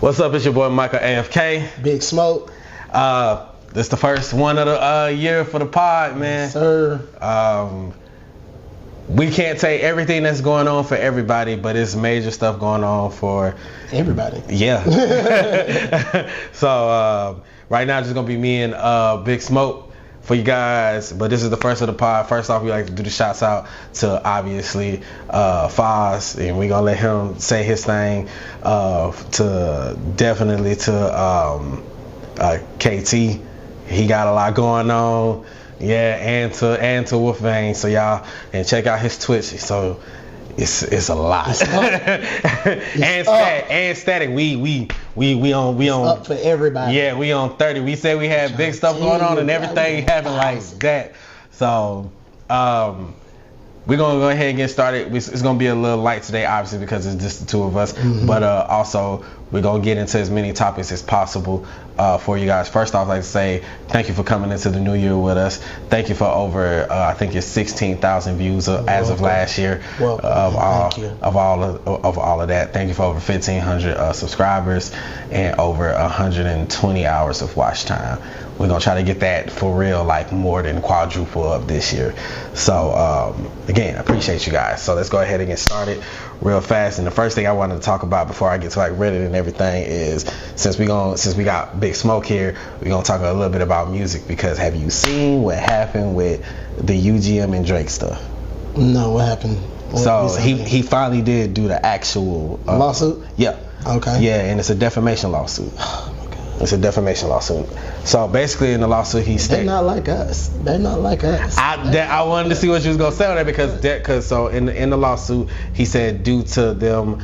What's up? It's your boy Michael AFK. Big Smoke. This the first one of the year for the pod, man. Yes, sir. We can't say everything that's going on for everybody, but it's major stuff going on for everybody. Yeah. So right now, it's just gonna be me and Big Smoke for you guys. But this is the first of the pod. First off, we like to do the shouts out to obviously Foz, and we gonna let him say his thing. Definitely to KT. He got a lot going on. Yeah, and to Wolfgang. So y'all, and check out his Twitch. So it's a lot. and static. We on up for everybody. Yeah, we on 30. We said we had big stuff going on and everything happened like that. So we're gonna go ahead and get started. It's gonna be a little light today, obviously, because it's just the two of us. Mm-hmm. But also we're gonna get into as many topics as possible for you guys. First off, I'd like to say thank you for coming into the new year with us. Thank you for over I think it's 16,000 views as of last year of all of that. Thank you for over 1,500 subscribers and over 120 hours of watch time. We're gonna try to get that for real, like more than quadruple up this year. So again, I appreciate you guys. So let's go ahead and get started real fast. And the first thing I wanted to talk about before I get to like Reddit and everything is since we got Big Smoke here, we're gonna talk a little bit about music, because have you seen what happened with the UGM and Drake stuff? No, what happened? He finally did do the actual lawsuit? Yeah. Okay. Yeah, and it's a defamation lawsuit. It's a defamation lawsuit. So basically, in the lawsuit, he stated they're not like us. They're not like us. I wanted to see what you was gonna say on that, because so in the lawsuit, he said due to them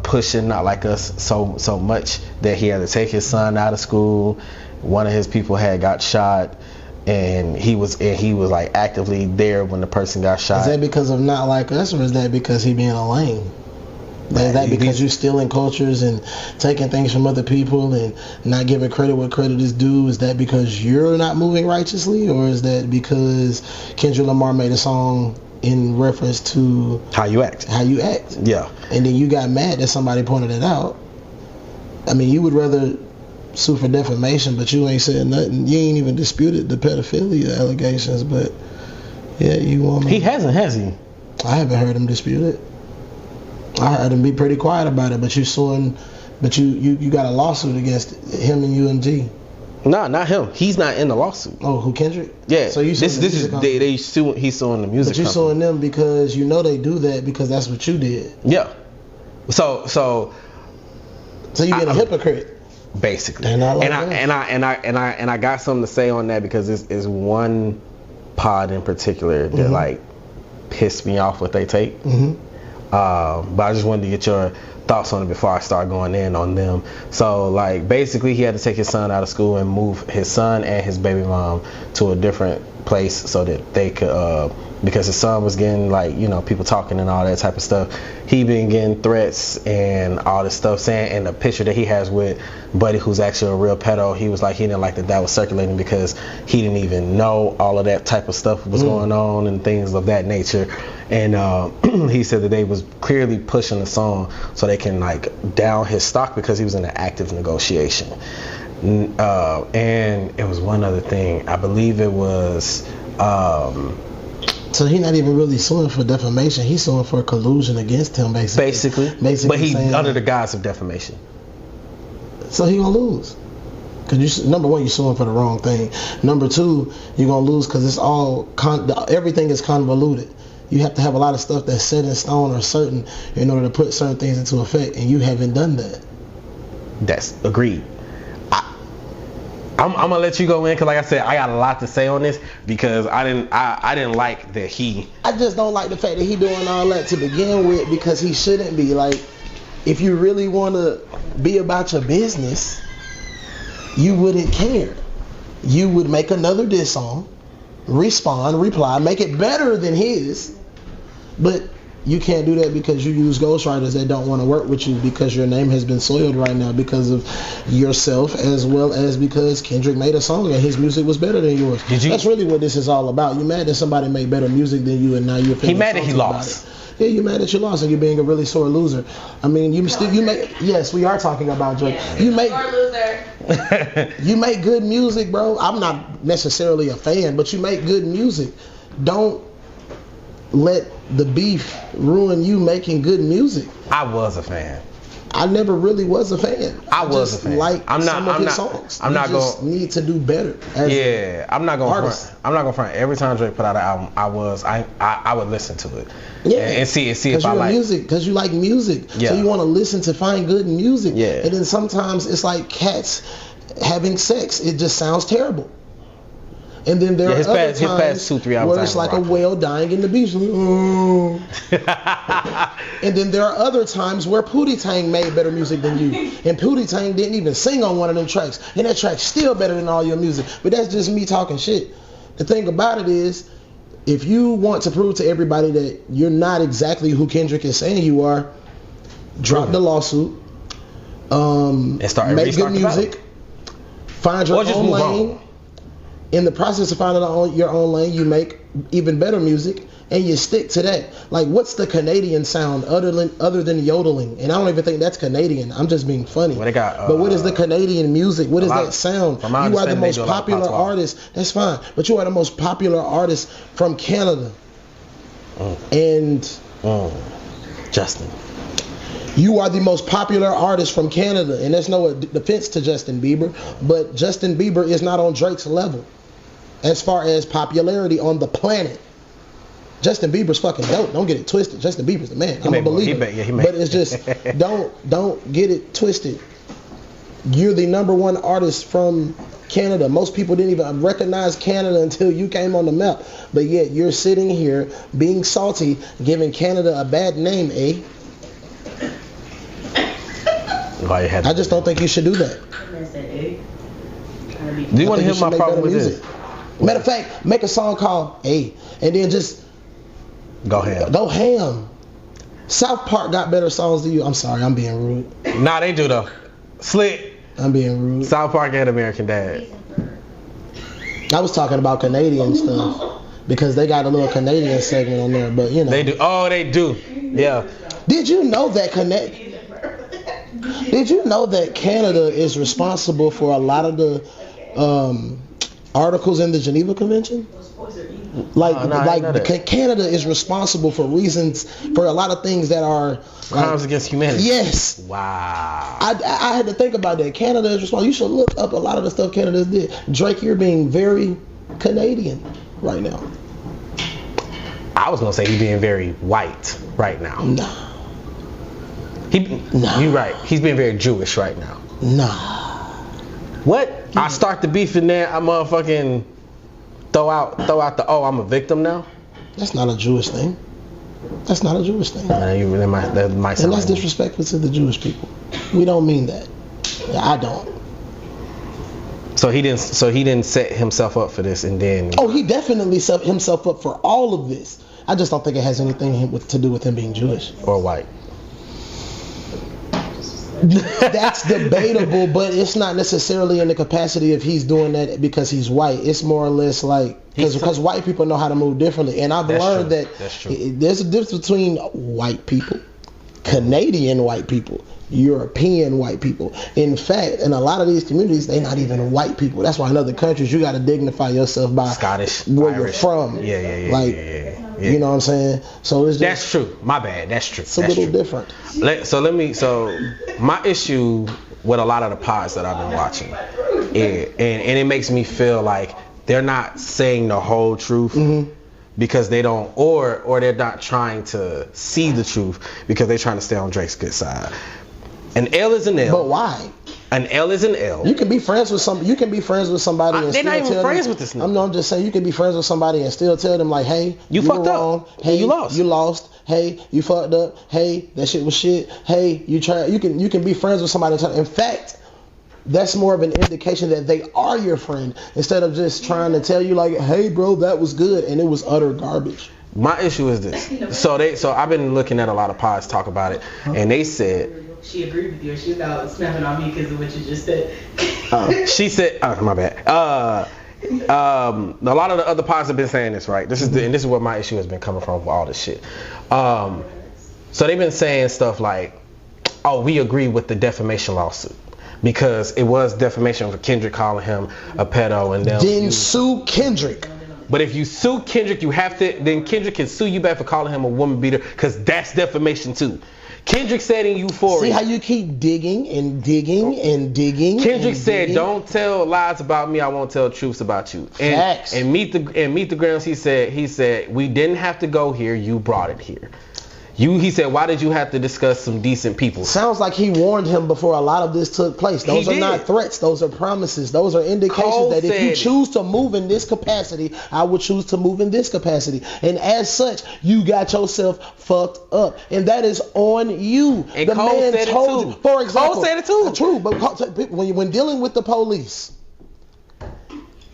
pushing not like us so much that he had to take his son out of school. One of his people had got shot, and he was like actively there when the person got shot. Is that because of not like us, or is that because he being a lame? Is that because you're stealing cultures and taking things from other people and not giving credit where credit is due? Is that because you're not moving righteously, or is that because Kendrick Lamar made a song in reference to how you act? Yeah. And then you got mad that somebody pointed it out. I mean, you would rather sue for defamation, but you ain't said nothing. You ain't even disputed the pedophilia allegations, but yeah, you want me. He hasn't, has he? I haven't heard him dispute it. I heard him be pretty quiet about it, but you got a lawsuit against him and UMG. No, not him. He's not in the lawsuit. Oh, who, Kendrick? Yeah. So you he's suing the music company. But you're suing them because you know they do that because that's what you did. Yeah. So you're being a hypocrite. Basically. They're not like and I got something to say on that, because it's one pod in particular that like pissed me off what they take. Mm-hmm. But I just wanted to get your thoughts on it before I start going in on them. So like basically he had to take his son out of school and move his son and his baby mom to a different place so that they could because his son was getting like, you know, people talking and all that type of stuff. He been getting threats and all this stuff saying, and the picture that he has with Buddy, who's actually a real pedo, he was like he didn't like that was circulating because he didn't even know all of that type of stuff was going on and things of that nature. And he said that they was clearly pushing the song so they can like down his stock because he was in an active negotiation. And it was one other thing. I believe it was so he's not even really suing for defamation. He's suing for collusion against him, basically. But he's under the guise of defamation. So he gonna lose. Because number one, you're suing for the wrong thing. Number two, you're gonna lose because it's all everything is convoluted. You have to have a lot of stuff that's set in stone or certain in order to put certain things into effect, and you haven't done that. That's agreed. I'm gonna let you go in because, like I said, I got a lot to say on this because I didn't like that he. I just don't like the fact that he doing all that to begin with, because he shouldn't be. Like, if you really want to be about your business, you wouldn't care. You would make another diss song, respond, reply, make it better than his, but you can't do that because you use ghostwriters that don't want to work with you because your name has been soiled right now because of yourself, as well as because Kendrick made a song and his music was better than yours. That's really what this is all about. You mad that somebody made better music than you, and now you're he mad that he lost. Yeah, you're mad that you lost and you're being a really sore loser. I mean, yes, we are talking about Drake. Yeah. You make Sore loser. you make good music, bro. I'm not necessarily a fan, but you make good music. Don't let the beef ruin you making good music. I was a fan. I never really was a fan. I was a fan. Like I'm not. some of I'm his not. songs. I'm not you just going. need to do better. Yeah, I'm not going to artist. front. I'm not going to front. Every time Drake put out an album, I would listen to it. Yeah, and see if I like music, because you like music, Yeah. so you want to listen to find good music. Yeah. And then sometimes it's like cats having sex. It just sounds terrible. And then there are his other past times 2-3 albums where it's I like a rock. whale dying in the beach. Oh. And then there are other times where Pootie Tang made better music than you. And Pootie Tang didn't even sing on one of them tracks. And that track's still better than all your music. But that's just me talking shit. The thing about it is, if you want to prove to everybody that you're not exactly who Kendrick is saying you are, drop the lawsuit. And make good restart the music. Find your Or just own move lane. on. In the process of finding your own lane, you make even better music, and you stick to that. Like, what's the Canadian sound other than yodeling? And I don't even think that's Canadian. I'm just being funny. Well, they got, but what is the Canadian music? What is that sound? from my You are the understanding, most they do a lot of popular patois. artist. That's fine. But you are the most popular artist from Canada. And Justin. you are the most popular artist from Canada. And there's no defense to Justin Bieber, but Justin Bieber is not on Drake's level as far as popularity on the planet. Justin Bieber's fucking dope. Don't get it twisted. Justin Bieber's the man. I'm a believer. But it's just don't get it twisted. You're the number one artist from Canada. Most people didn't even recognize Canada until you came on the map. But yet you're sitting here being salty, giving Canada a bad name, eh? I just don't think you should do that. Do you want to hear my problem with this? Matter of fact, make a song called A, and then just go ham. Go ham. South Park got better songs than you. I'm sorry, I'm being rude. Nah, they do though. Slick. I'm being rude. South Park and American Dad. I was talking about Canadian stuff because they got a little Canadian segment on there, but you know. They do. Oh, they do. Yeah. Did you know that Did you know that Canada is responsible for a lot of the articles in the Geneva Convention? Canada is responsible for a lot of things that are crimes against humanity. Yes. Wow. I had to think about that. Canada is responsible. You should look up a lot of the stuff Canada did. Drake, you're being very Canadian right now. I was gonna say he's being very white right now. Nah. You're right. He's being very Jewish right now. Nah. What? I start the beef in there. I motherfucking throw out the I'm a victim now. That's not a Jewish thing. That's not a Jewish thing. That might sound and that's disrespectful to the Jewish people. We don't mean that. I don't. So he didn't set himself up for this, and then. Oh, he definitely set himself up for all of this. I just don't think it has anything to do with him being Jewish or white. That's debatable, but it's not necessarily in the capacity of he's doing that because he's white. It's more or less like because white people know how to move differently, and I've learned that there's a difference between white people, Canadian white people, European white people. In fact, in a lot of these communities, they're not even white people. That's why in other countries you got to dignify yourself by Scottish, where Irish. you're from. Yeah. You know what I'm saying? So it's just, that's true. My bad. That's true. It's a little different. So my issue with a lot of the pods that I've been watching, and it makes me feel like they're not saying the whole truth. Mm-hmm. Because they don't, or they're not trying to see the truth because they're trying to stay on Drake's good side. An L is an L. But why? An L is an L. You can be friends with somebody. And they're not even friends with this nigga. I'm just saying you can be friends with somebody and still tell them like, hey, you fucked up. Hey, you lost. You lost. Hey, you fucked up. Hey, that shit was shit. Hey, you can be friends with somebody. In fact, that's more of an indication that they are your friend instead of just trying to tell you like, hey, bro, that was good and it was utter garbage. My issue is this. So I've been looking at a lot of pods talk about it, and they said. She agreed with you. She was out snapping on me because of what you just said. She said, oh, my bad. a lot of the other pods have been saying this, right? This is where my issue has been coming from with all this shit. So they've been saying stuff like, oh, we agree with the defamation lawsuit because it was defamation for Kendrick calling him a pedo, and then sue Kendrick. But if you sue Kendrick, then Kendrick can sue you back for calling him a woman beater, because that's defamation too. Kendrick said in Euphoria. See how you keep digging and digging and digging. Kendrick said, "Don't tell lies about me. I won't tell truths about you." Facts. And meet the grounds. He said we didn't have to go here. You brought it here. He said, why did you have to discuss some decent people? Sounds like he warned him before a lot of this took place. Those are not threats. Those are promises. Those are indications that if you choose to move in this capacity, I would choose to move in this capacity. And as such, you got yourself fucked up. And that is on you. And the Cole man told you. For example, Cole said it too. True, but when dealing with the police,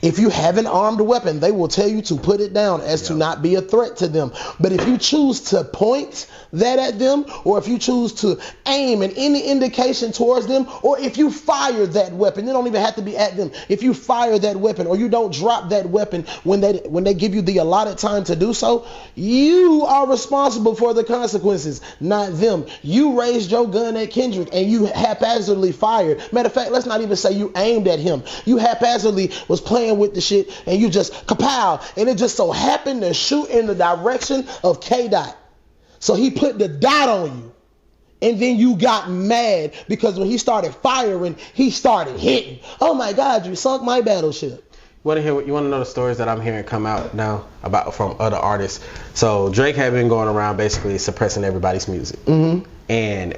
if you have an armed weapon, they will tell you to put it down as to not be a threat to them. But if you choose to point that at them, or if you choose to aim in any indication towards them, or if you fire that weapon, it don't even have to be at them. If you fire that weapon, or you don't drop that weapon when they give you the allotted time to do so, you are responsible for the consequences, not them. You raised your gun at Kendrick and you haphazardly fired. Matter of fact, let's not even say you aimed at him. You haphazardly was playing with the shit and you just kapow, and it just so happened to shoot in the direction of K-Dot. So he put the dot on you, and then you got mad because when he started firing, he started hitting. Oh my God, you sunk my battleship. You want to know the stories that I'm hearing come out now about from other artists? So Drake had been going around basically suppressing everybody's music. Mm-hmm. And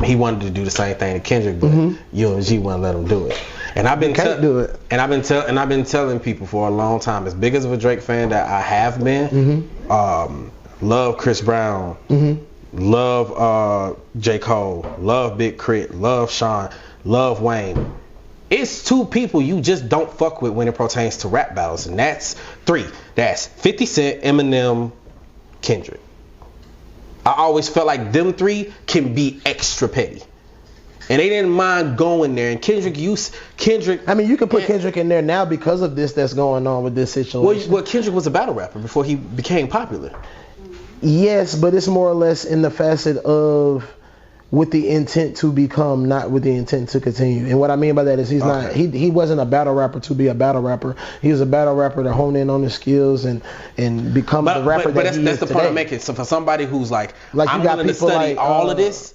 he wanted to do the same thing to Kendrick, but UMG wouldn't let him do it. And I've been telling people for a long time, as big as of a Drake fan that I have been, love Chris Brown, love J. Cole, love Big Crit, love Sean, love Wayne. It's two people you just don't fuck with when it pertains to rap battles, and that's three. That's 50 Cent, Eminem, Kendrick. I always felt like them three can be extra petty. And they didn't mind going there. And Kendrick. I mean, you can put Kendrick in there now because of this that's going on with this situation. Well, Kendrick was a battle rapper before he became popular. Yes, but it's more or less in the facet of with the intent to become, not with the intent to continue. And what I mean by that is he wasn't a battle rapper to be a battle rapper. He was a battle rapper to hone in on his skills and become the rapper that he is today. But that's the point I'm making. So for somebody who's like I'm willing to study all of this.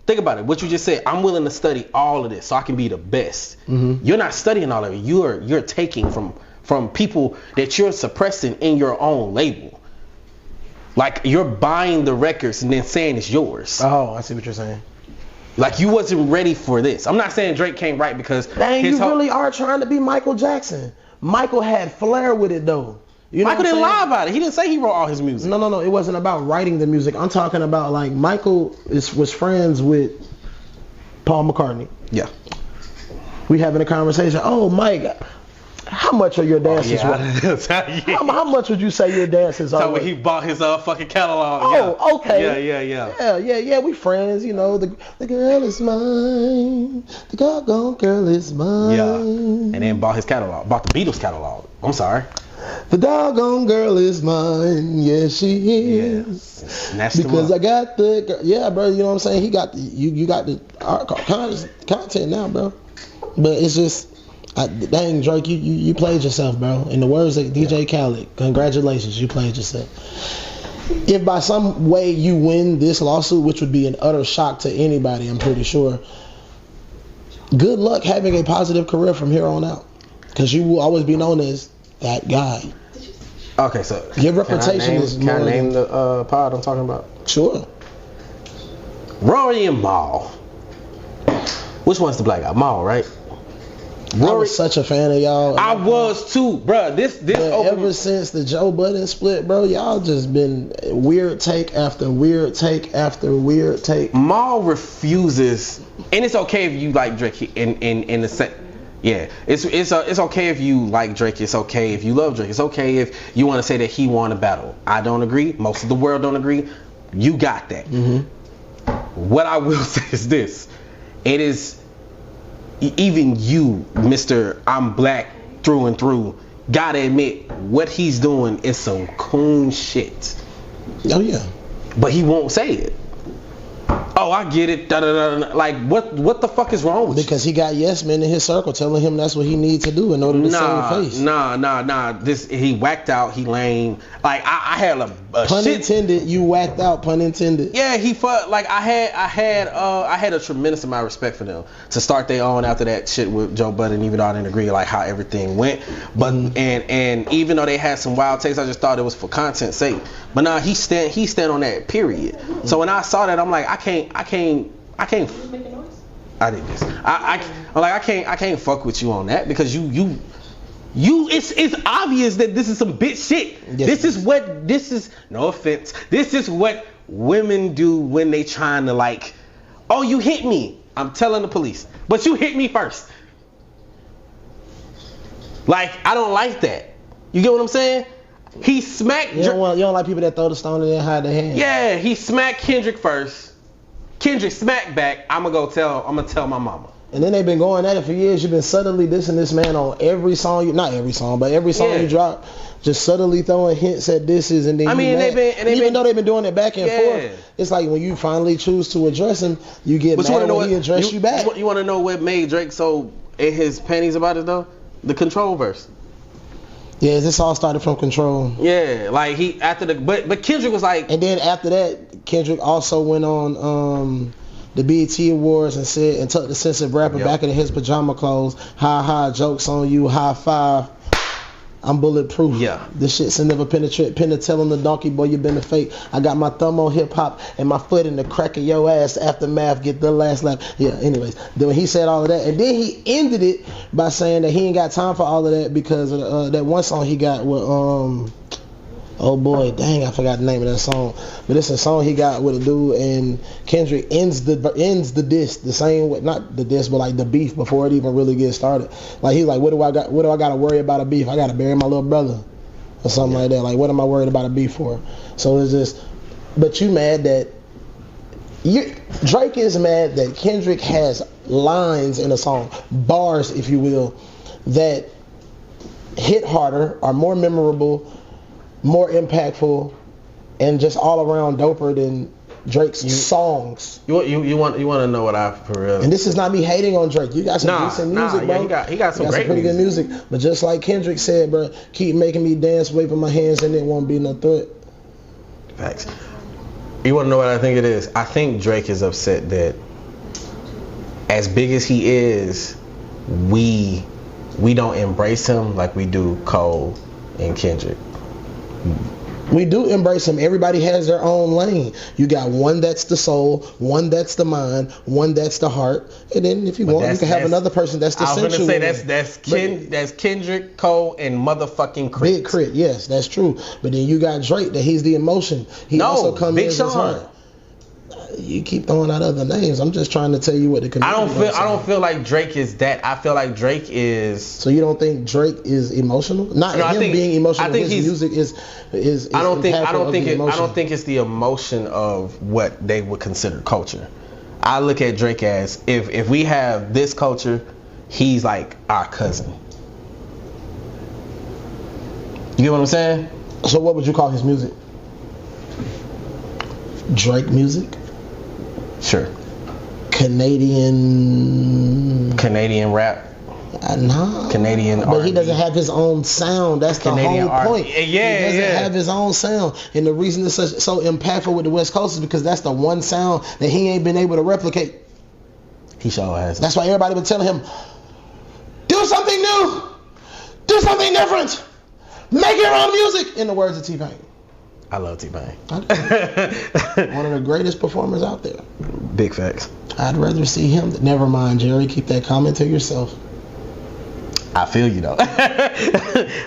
Think about it. What you just said. I'm willing to study all of this so I can be the best. Mm-hmm. You're not studying all of it. You're taking from people that you're suppressing in your own label. Like you're buying the records and then saying it's yours. Oh, I see what you're saying. Like you wasn't ready for this. I'm not saying Drake came right because really are trying to be Michael Jackson. Michael had flair with it though. You know Michael didn't lie about it. He didn't say he wrote all his music. No. It wasn't about writing the music. I'm talking about like Michael was friends with Paul McCartney. Yeah. We having a conversation. Oh, Mike, how much are your dances worth? How much would you say your dances are? So when he bought his fucking catalog. Oh, okay. Yeah. We friends. You know, the girl is mine. The doggone girl is mine. Yeah. And then bought his catalog. Bought the Beatles catalog. I'm sorry. The doggone girl is mine, yes she is. Yeah. Because I got bro. You know what I'm saying? He got you got the content now, bro. But it's just, dang Drake, you played yourself, bro. In the words of DJ Khaled, congratulations, you played yourself. If by some way you win this lawsuit, which would be an utter shock to anybody, I'm pretty sure. Good luck having a positive career from here on out, because you will always be known as that guy. Okay, so your reputation is more. Can I name the pod I'm talking about? Sure. Rory and Mal. Which one's the black guy? Mal, right? Rory, I was such a fan of y'all. I was too, bro. This ever since the Joe Budden split, bro, y'all just been weird take after weird take after weird take. Mal refuses, and it's okay if you like Drake in the sense. Yeah, it's okay if you like Drake. It's okay if you love Drake. It's okay if you want to say that he won a battle. I don't agree. Most of the world don't agree. You got that. Mm-hmm. What I will say is this: it is even you, Mr. I'm Black through and through. Gotta admit, what he's doing is some coon shit. Oh yeah. But he won't say it. Oh, I get it. Da, da, da, da. Like, what the fuck is wrong with you? Because he got yes men in his circle telling him that's what he needs to do in order to save face. Nah. He whacked out. He lame. Like, I had a pun shit. intended. You whacked out. Pun intended. Yeah, he fucked. Like, I had a tremendous amount of respect for them to start their own after that shit with Joe Budden, even though I didn't agree like how everything went. But and even though they had some wild takes, I just thought it was for content's sake. But nah, he stand on that period. So when I saw that, I'm like, I can't. I did this. I can't fuck with you on that because you it's obvious that this is some bitch shit. Yes. This is no offense. This is what women do when they trying to like, oh, you hit me. I'm telling the police. But you hit me first. Like, I don't like that. You get what I'm saying? He smacked. You don't like people that throw the stone and then hide their hand. Yeah, he smacked Kendrick first. Kendrick smacked back. I'm gonna tell my mama. And then they've been going at it for years. You've been subtly dissing this man on every song. Not every song, but every song you drop. Just subtly throwing hints at disses, and then even though they've been doing it back and forth, it's like when you finally choose to address him, you get mad when he address you back. You want to know what made Drake so in his panties about it though? The Control verse. Yeah, this all started from Control. Yeah, like he after the but Kendrick was like, and then after that, Kendrick also went on the BET Awards and said and took the sensitive rapper back into his pajama clothes. Ha, jokes on you, high five. I'm bulletproof. Yeah. This shit's never penetrate. Telling the donkey boy you been a fake. I got my thumb on hip hop and my foot in the crack of your ass. Aftermath, get the last laugh. Yeah. Anyways, then when he said all of that, and then he ended it by saying that he ain't got time for all of that because of that one song he got with oh boy, dang, I forgot the name of that song. But it's a song he got with a dude, and Kendrick ends the diss the same way, not the diss, but like the beef before it even really gets started. Like he's like, what do I got to worry about a beef? I got to bury my little brother or something like that. Like, what am I worried about a beef for? So it's just, but you mad that Drake is mad that Kendrick has lines in a song, bars, if you will, that hit harder, are more memorable, more impactful, and just all around doper than Drake's songs. You want to know what I for real? And this is not me hating on Drake. You got some decent music, bro. He got some great pretty good music. But just like Kendrick said, bro, keep making me dance, waving my hands, and it won't be no threat. Facts. You want to know what I think it is? I think Drake is upset that as big as he is, we don't embrace him like we do Cole and Kendrick. We do embrace him. Everybody has their own lane. You got one that's the soul, one that's the mind, one that's the heart, and then if you want, you can have another person that's the sensual. I was gonna say that's Kendrick, Cole, and motherfucking Crit. Big Crit, yes, that's true. But then you got Drake, that he's the emotion. He also comes in as his heart. You keep throwing out other names. I'm just trying to tell you what the community. I don't feel like Drake is that. I feel like Drake is. So you don't think Drake is emotional? Not him being emotional. I think his music is. I don't think it's the emotion of what they would consider culture. I look at Drake as if we have this culture, he's like our cousin. You get what I'm saying? So what would you call his music? Drake music? Sure. Canadian rap. Nah. Canadian but R&B. He doesn't have his own sound. That's Canadian the whole point. Yeah, he doesn't have his own sound. And the reason it's so impactful with the West Coast is because that's the one sound that he ain't been able to replicate. He sure has. That's why everybody been telling him, do something new. Do something different. Make your own music. In the words of T-Pain. I love T-Pain. One of the greatest performers out there. Big facts. I'd rather see him. Never mind, Jerry. Keep that comment to yourself. I feel you though.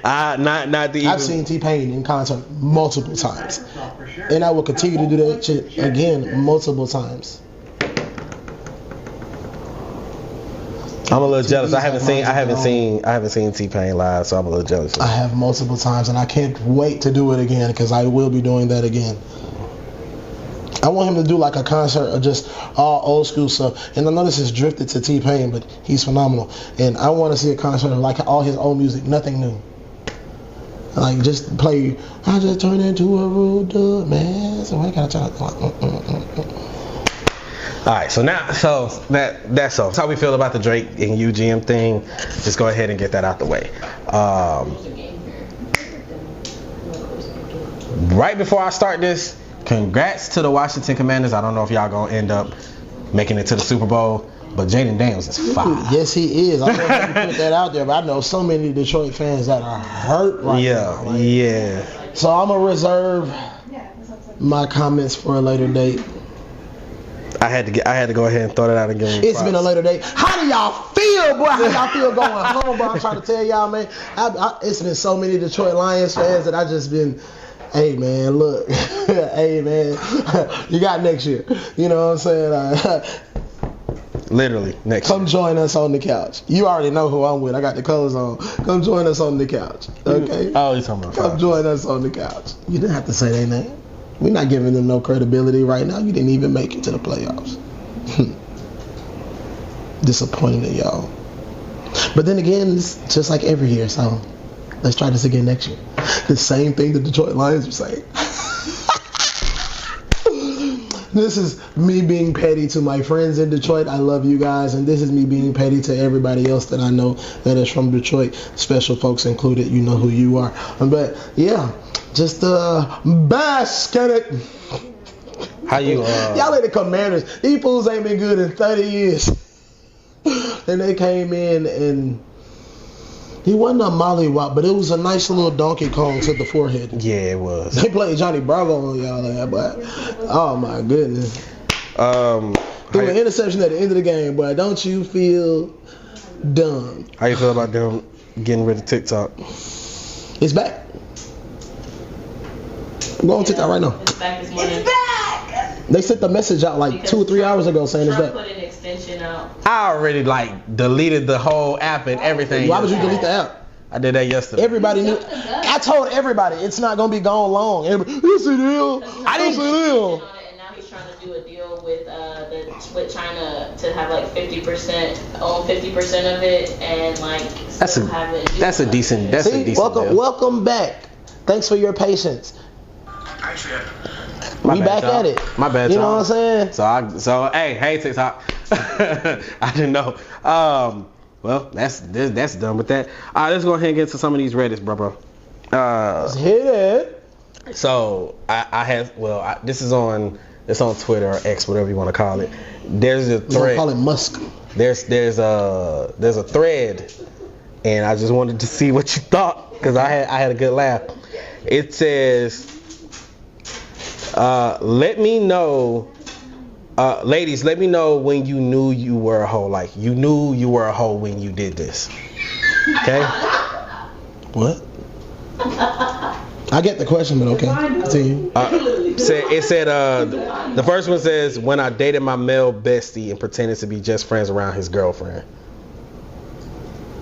I've seen T-Pain in concert multiple times, and I will continue to do that shit again multiple times. I'm a little jealous. I haven't seen T-Pain live, so I'm a little jealous. I have multiple times, and I can't wait to do it again because I will be doing that again. I want him to do like a concert of just all old school stuff. And I know this is drifted to T-Pain, but he's phenomenal. And I want to see a concert of like all his old music, nothing new. Like just play, I just turned into a rude dude, man. So I gotta try to Alright, so that's how we feel about the Drake and UGM thing. Just go ahead and get that out the way. Right before I start this, congrats to the Washington Commanders. I don't know if y'all gonna end up making it to the Super Bowl, but Jaden Daniels is fire. Yes, he is. I don't know if you put that out there, but I know so many Detroit fans that are hurt right now. Like, Yeah. So I'm gonna reserve my comments for a later date. I had to go ahead and throw that out and give him It's props. been a later day. How do y'all feel, boy? How y'all feel going home, bro? I'm trying to tell y'all, man. It's been so many Detroit Lions fans that I just been, hey, man, look. Hey, man, you got next year. You know what I'm saying? Literally, next Come year. join us on the couch. You already know who I'm with. I got the colors on. Come join us on the couch, okay? Oh, you're talking about Come join us on the couch. You didn't have to say their name. We're not giving them no credibility right now. You didn't even make it to the playoffs. Disappointed in y'all. But then again, it's just like every year, so let's try this again next year. The same thing the Detroit Lions were saying. This is me being petty to my friends in Detroit. I love you guys. And this is me being petty to everybody else that I know that is from Detroit. Special folks included. You know who you are. But yeah, just bask at it. How you? Y'all ain't the Commanders. These fools ain't been good in 30 years. And they came in and he wasn't a mollywop, but it was a nice little Donkey Kong to the forehead. Yeah, it was. They played Johnny Bravo on y'all like that, but oh my goodness. Threw an interception at the end of the game, but don't you feel dumb? How you feel about them getting rid of TikTok? It's back. Go on TikTok right now. It's back this morning. It's back! They sent the message out like 2 or 3 hours ago saying it's Trump back. put an extension out. I already deleted the whole app and everything. Why would you delete the app? I did that yesterday. Everybody knew. I told everybody it's not gonna be gone long. Everybody, yes it is. I Yes it is. And now he's trying to do a deal with China to have like 50% own 50% of it and like That's a decent See, welcome, deal. welcome back. Thanks for your patience. My We bad, back y'all. at it. My bad, You know y'all. what I'm saying? So hey TikTok. I didn't know. Well, that's done with that. Let's go ahead and get to some of these Reddits, bro. Let's hit it. So this is on Twitter or X, whatever you want to call it. There's a We're gonna thread. call it Musk. There's a thread, and I just wanted to see what you thought because I had a good laugh. It says, "Let me know, ladies. Let me know when you knew you were a hoe. Like you knew you were a hoe when you did this. Okay? What? I get the question, but okay. Continue. The first one says when I dated my male bestie and pretended to be just friends around his girlfriend.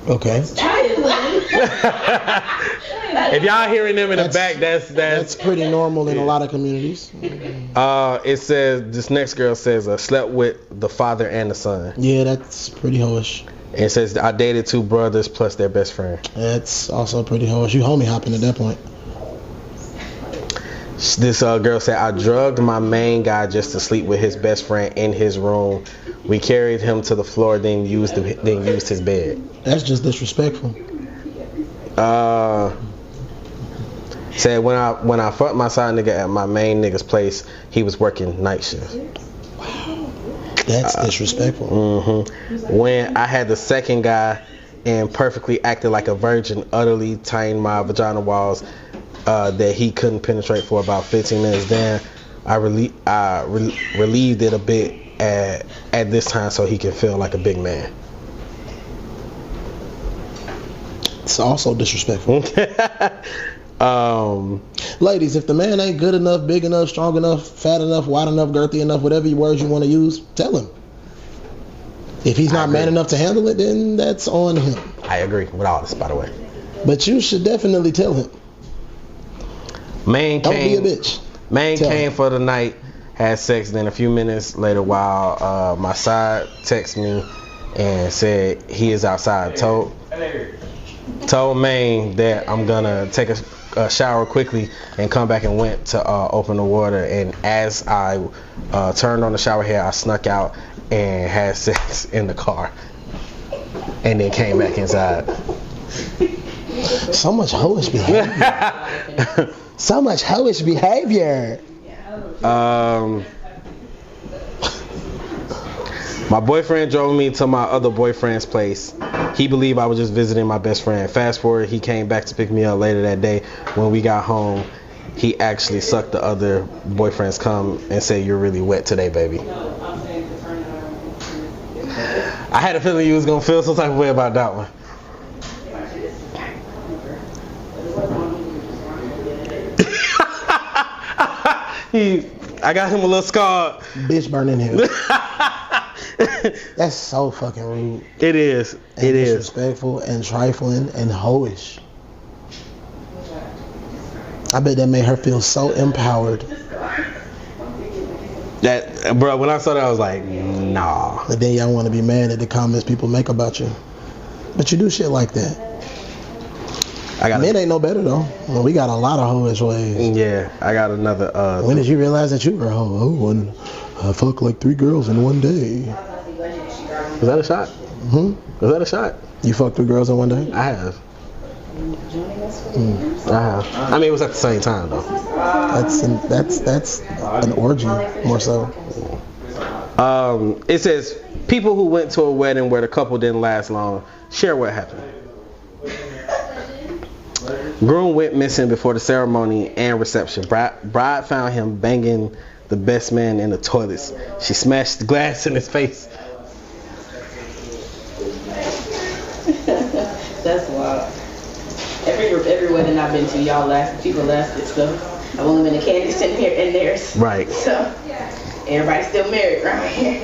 Okay. If y'all hearing them in the back, That's pretty normal in a lot of communities. It says this next girl says slept with the father and the son. Yeah, that's pretty hoish. And it says I dated 2 brothers plus their best friend. That's also pretty hoish. You homie hopping at that point. This girl said I drugged my main guy just to sleep with his best friend in his room. We carried him to the floor, then used his bed. That's just disrespectful. Said when I fucked my side nigga at my main nigga's place, he was working night shift. That's disrespectful. Mm-hmm. When I had the second guy and perfectly acted like a virgin, utterly tying my vagina walls that he couldn't penetrate for about 15 minutes. Then I relieved it a bit at this time so he can feel like a big man. It's also disrespectful. Ladies, if the man ain't good enough, big enough, strong enough, fat enough, wide enough, girthy enough, whatever words you want to use, tell him. If he's not man enough to handle it, then that's on him. I agree with all this, by the way. But you should definitely tell him. Man Don't came, be a bitch. Man Tell came him. for the night, had sex. Then a few minutes later, while my side texted me and said he is outside, told Maine that I'm gonna take a shower quickly and come back, and went to open the water. And as I turned on the shower head, I snuck out and had sex in the car, and then came back inside. So much hoish behavior. So much hoish behavior. My boyfriend drove me to my other boyfriend's place. He believed I was just visiting my best friend. Fast forward, he came back to pick me up later that day. When we got home, he actually sucked the other boyfriend's cum and said, "You're really wet today, baby." I had a feeling you was gonna feel some type of way about that one. I got him a little scar. Bitch burning him. That's so fucking rude. It is. And it is disrespectful and trifling and hoish. I bet that made her feel so empowered. That, bro, when I saw that, I was like, nah. But then y'all want to be mad at the comments people make about you. But you do shit like that. Men ain't no better though. Well, we got a lot of hoish ways. Yeah, I got another. When did you realize that you were a hoe? Oh, and I fucked like 3 girls in one day. Was that a shot? Was that a shot? You fucked 3 girls in one day? I have. I have. I mean, it was at the same time though. That's an orgy, more so. It says people who went to a wedding where the couple didn't last long share what happened. Groom went missing before the ceremony and reception. Bride found him banging the best man in the toilets. She smashed the glass in his face. That's wild. Every wedding I've been to, people lasted stuff. I've only been to Candy sitting here and theirs. Right. So everybody's still married right here.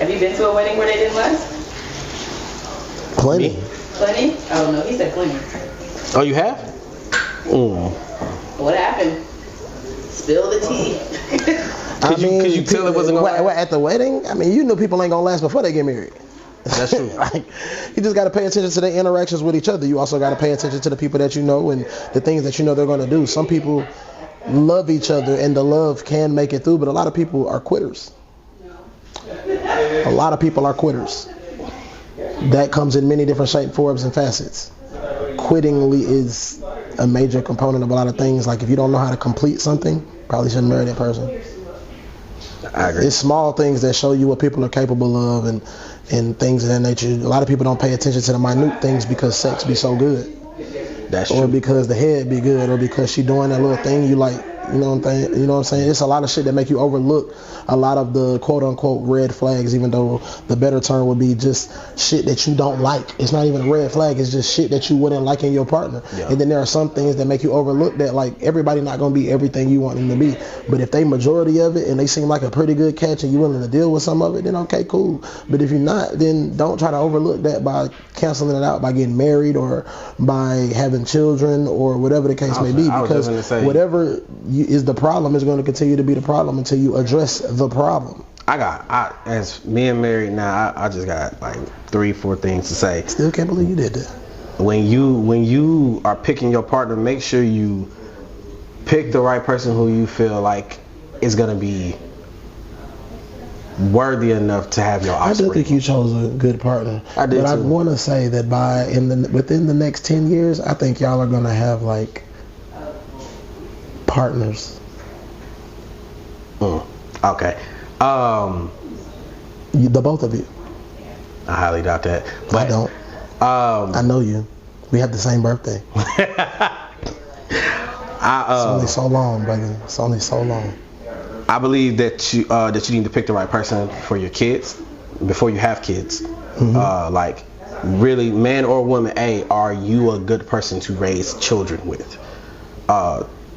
Have you been to a wedding where they didn't last? Plenty. Plenty? Oh no, he said plenty. Oh, you have? What happened? Spill the tea. Could you tell it wasn't gonna last? At the wedding? I mean, you know people ain't gonna last before they get married. That's true. Like, you just got to pay attention to their interactions with each other. You also got to pay attention to the people that you know and the things that you know they're going to do. Some people love each other and the love can make it through, but a lot of people are quitters. A lot of people are quitters. That comes in many different shapes, forms, and facets. Quitting is a major component of a lot of things. Like if you don't know how to complete something, probably shouldn't marry that person. I agree. It's small things that show you what people are capable of and things of that nature. A lot of people don't pay attention to the minute things because sex be so good. That's true. Or because the head be good, or because she doing that little thing you like. You know what I'm saying? It's a lot of shit that make you overlook a lot of the quote unquote red flags, even though the better term would be just shit that you don't like. It's not even a red flag, it's just shit that you wouldn't like in your partner. Yeah. And then there are some things that make you overlook that, like everybody not gonna be everything you want them to be. But if they majority of it and they seem like a pretty good catch and you're willing to deal with some of it, then okay, cool. But if you're not, then don't try to overlook that by canceling it out by getting married or by having children or whatever the case may be. Because whatever is the problem is going to continue to be the problem until you address the problem. As men married now, I just got like 3-4 things to say. Still can't believe you did that. When you are picking your partner, make sure you pick the right person who you feel like is going to be worthy enough to have your offspring. I do think you chose a good partner. I did but too. I want to say that within the next 10 years, I think y'all are going to have like partners. Okay. The both of you. I highly doubt that. But I don't. I know you. We have the same birthday. It's only so long, brother. It's only so long. I believe that you need to pick the right person for your kids before you have kids. Mm-hmm. Like really, man or woman, are you a good person to raise children with?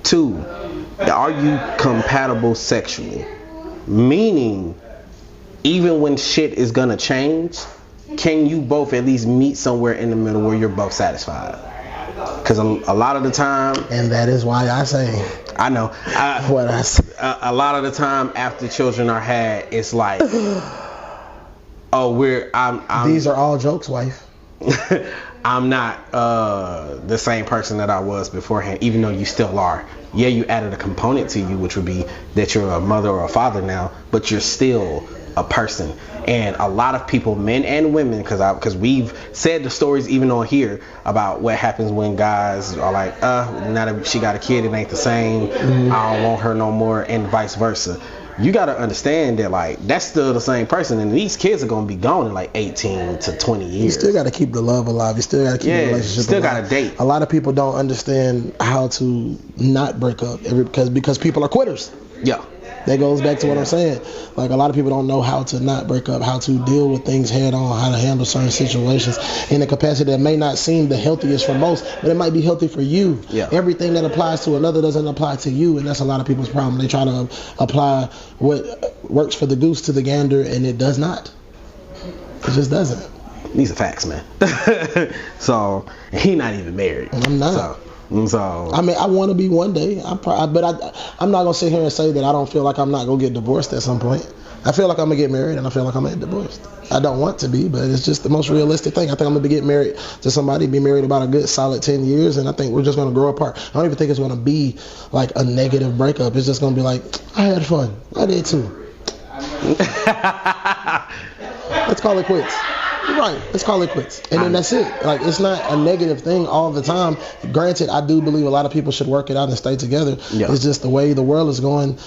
2, are you compatible sexually? Meaning, even when shit is gonna change, can you both at least meet somewhere in the middle where you're both satisfied? Because a lot of the time, and that is why I say, I know. What else? A lot of the time after children are had, it's like, oh, I'm These are all jokes, wife. I'm not the same person that I was beforehand, even though you still are. Yeah, you added a component to you, which would be that you're a mother or a father now, but you're still a person. And a lot of people, men and women, because we've said the stories even on here about what happens when guys are like, now that she got a kid, it ain't the same. I don't want her no more, and vice versa. You got to understand that, like, that's still the same person, and these kids are going to be gone in like 18 to 20 years. You still got to keep the love alive. You still got to keep the relationship still alive. Got to date. A lot of people don't understand how to not break up because people are quitters. Yeah. That goes back to what I'm saying. Like, a lot of people don't know how to not break up, how to deal with things head on, how to handle certain situations in a capacity that may not seem the healthiest for most, but it might be healthy for you. Yeah. Everything that applies to another doesn't apply to you, and that's a lot of people's problem. They try to apply what works for the goose to the gander, and it does not. It just doesn't. These are facts, man. So, he not even married. I'm not. So I mean, I want to be one day. I'm not gonna sit here and say that I don't feel like I'm not gonna get divorced at some point. I feel like I'm gonna get married, and I feel like I'm gonna get divorced. I don't want to be, but it's just the most realistic thing. I think I'm gonna be getting married to somebody, be married about a good solid 10 years, and I think we're just gonna grow apart. I don't even think it's gonna be like a negative breakup. It's just gonna be like, I had fun. I did too. Let's call it quits. Right, let's call it quits. And then that's it. Like, it's not a negative thing all the time. Granted, I do believe a lot of people should work it out and stay together. Yeah. It's just the way the world is going.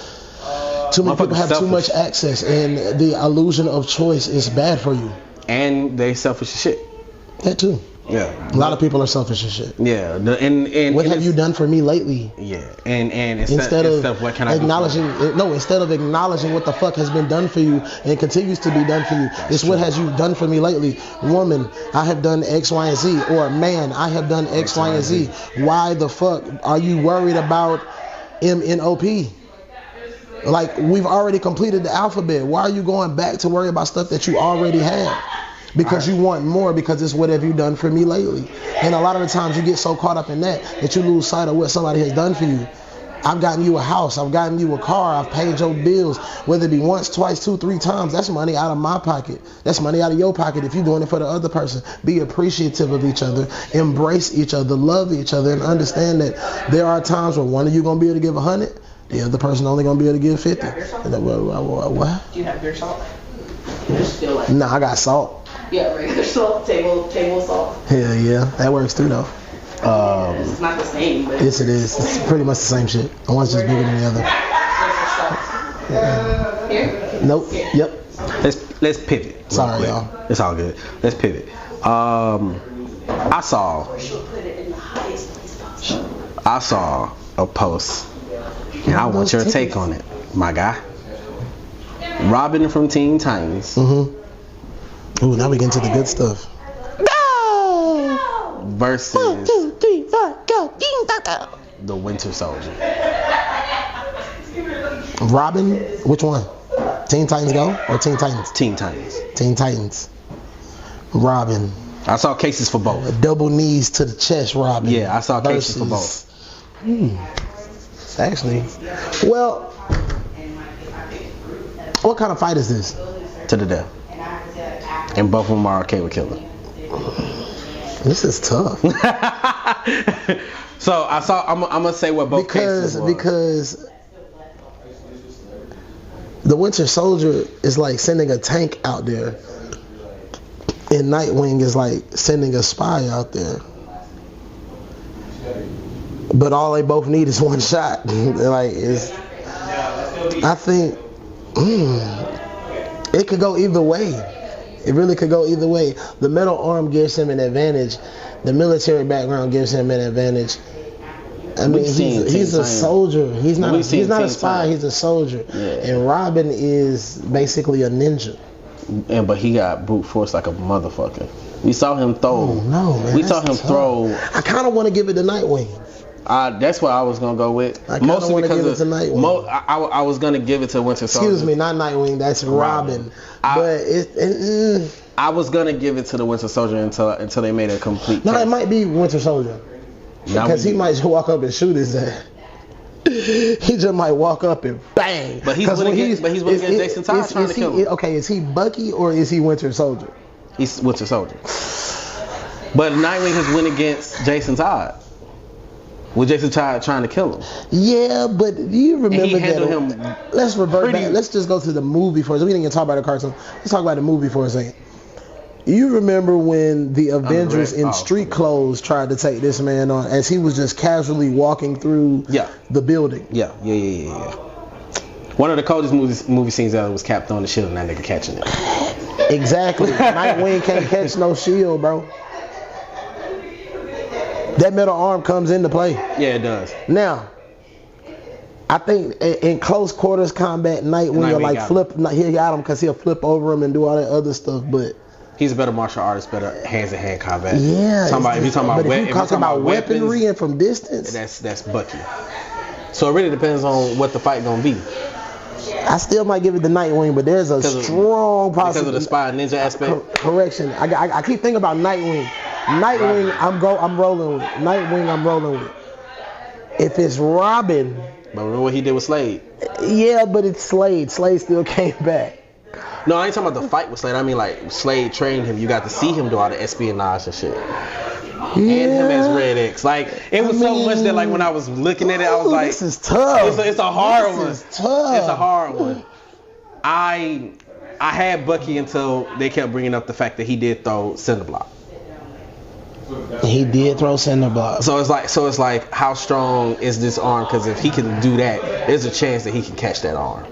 Too many people have too much access, and the illusion of choice is bad for you. And they selfish as shit. That too. Yeah. A lot of people are selfish as shit. Yeah. And what have you done for me lately? Yeah. And instead of what can I acknowledging instead of acknowledging what the fuck has been done for you and continues to be done for you, it's what has you done for me lately. Woman, I have done X, Y, and Z. Or man, I have done X, Y, and Z. Why the fuck are you worried about MNOP? Like, we've already completed the alphabet. Why are you going back to worry about stuff that you already had? Because you want more, because it's what have you done for me lately. And a lot of the times you get so caught up in that you lose sight of what somebody has done for you. I've gotten you a house. I've gotten you a car. I've paid your bills. Whether it be once, twice, 2, 3 times, that's money out of my pocket. That's money out of your pocket if you're doing it for the other person. Be appreciative of each other. Embrace each other. Love each other. And understand that there are times where one of you going to be able to give 100. The other person only going to be able to give 50. What? Do you have your salt? Nah, I got salt. Yeah, regular salt, table salt. Hell yeah, that works too though. It's not the same, but yes, it is. It's pretty much the same shit. One's just bigger than the other. Here? Nope. Here. Yep. Let's pivot. Sorry, y'all. It's all good. Let's pivot. I saw a post, and I want your take on it, my guy. Robin from Teen Titans. Ooh, now we get into the good stuff. Go! Versus 1, 2, 3, 4, go. the Winter Soldier. Robin, which one? Teen Titans Go or Teen Titans? Teen Titans. Teen Titans. Robin. I saw cases for both. Double knees to the chest, Robin. Yeah, I saw cases for both. Actually, well, what kind of fight is this? To the death. And both of them are okay with killing. This is tough. So I saw. I'm gonna say what both cases was. Because the Winter Soldier is like sending a tank out there, and Nightwing is like sending a spy out there. But all they both need is one shot. Like, I think it could go either way. It really could go either way. The metal arm gives him an advantage. The military background gives him an advantage. I mean, he's a soldier. He's not a spy. He's a soldier. Yeah. And Robin is basically a ninja. But he got brute force like a motherfucker. We saw him throw. Oh, no, man. We saw him throw. I kind of want to give it to Nightwing. That's what I was gonna go with. I kind of want to give it to Nightwing. I was gonna give it to Winter Soldier. Excuse me, not Nightwing. That's Robin. I was gonna give it to the Winter Soldier until they made a complete. No, it might be Winter Soldier because he might just walk up and shoot his ass. He just might walk up and bang. But he's winning against Jason Todd trying to kill him. Okay, is he Bucky or is he Winter Soldier? He's Winter Soldier. But Nightwing has win against Jason Todd. With Jason Todd trying to kill him. Yeah, but do you remember and he handled him let's revert back. Let's just go to the movie for a second. We didn't even talk about the cartoon. Let's talk about the movie for a second. You remember when the Avengers in street clothes tried to take this man on as he was just casually walking through the building? Yeah. One of the coldest movie scenes ever was Cap throwing the shield and that nigga catching it. Exactly. Nightwing can't catch no shield, bro. That metal arm comes into play. Yeah, it does. Now, I think in close quarters combat, Nightwing will like flip. He got him because he'll flip over him and do all that other stuff, but. He's a better martial artist, better hand-to-hand combat. Yeah. If you're talking about weaponry and from distance, that's Bucky. So it really depends on what the fight gonna be. I still might give it to Nightwing, but there's a strong possibility because of the spy ninja aspect. Correction. I keep thinking about Nightwing. Nightwing, I'm rolling with. Nightwing, I'm rolling with. If it's Robin. But remember what he did with Slade? Yeah, but it's Slade. Slade still came back. No, I ain't talking about the fight with Slade. I mean, like, Slade trained him. You got to see him do all the espionage and shit. Yeah. And him as Red X. Like, it was so much that, like, when I was looking at it, I was like... This is tough. It's a hard one. This is tough. It's a hard one. I had Bucky until they kept bringing up the fact that he did throw Cinderblock. He did throw Cinderblock. So it's like, how strong is this arm? Because if he can do that, there's a chance that he can catch that arm.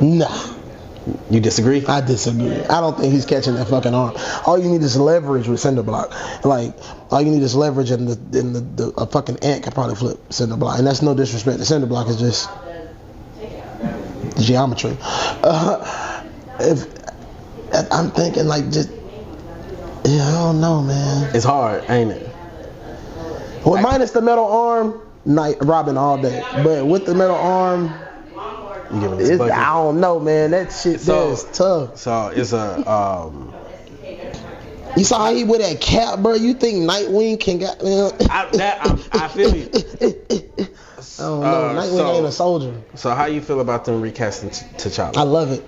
Nah. You disagree? I disagree. I don't think he's catching that fucking arm. All you need is leverage with Cinderblock. Like, all you need is leverage, and a fucking ant can probably flip Cinderblock. And that's no disrespect. The Cinderblock is just geometry. If I'm thinking like just, I don't know, man. It's hard, ain't it? Well, minus the metal arm, Robin all day. But with the metal arm. I don't know, man. That shit there is tough. So it's a You saw how he with that cap, bro? You think Nightwing can get? I feel you. I don't know. Nightwing ain't a soldier. So how you feel about them recasting T'Challa? I love it.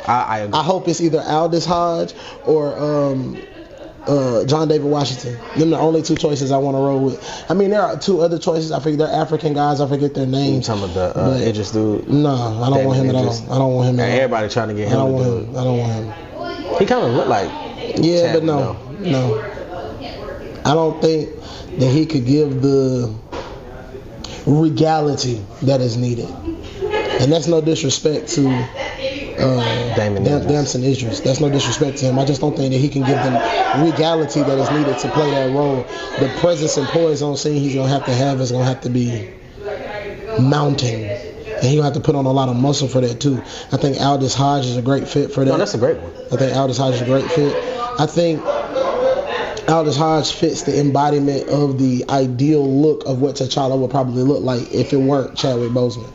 I agree. I hope it's either Aldous Hodge or John David Washington. Them the only two choices I want to roll with. I mean, there are two other choices. I forget they're African guys. I forget their names. You talking about the Idris dude? No, I don't want him at all. I don't want him at all. Everybody trying to get him. I don't want him. He kind of looked like. Yeah, but no. I don't think that he could give the regality that is needed. And that's no disrespect to Damson Idris. That's no disrespect to him. I just don't think that he can give the regality that is needed to play that role. The presence and poise on scene he's going to have is going to have to be mounting. And he's going to have to put on a lot of muscle for that too. I think Aldous Hodge is a great fit for that. No, that's a great one. I think Aldous Hodge is a great fit. I think Aldous Hodge fits the embodiment of the ideal look of what T'Challa would probably look like if it weren't Chadwick Boseman.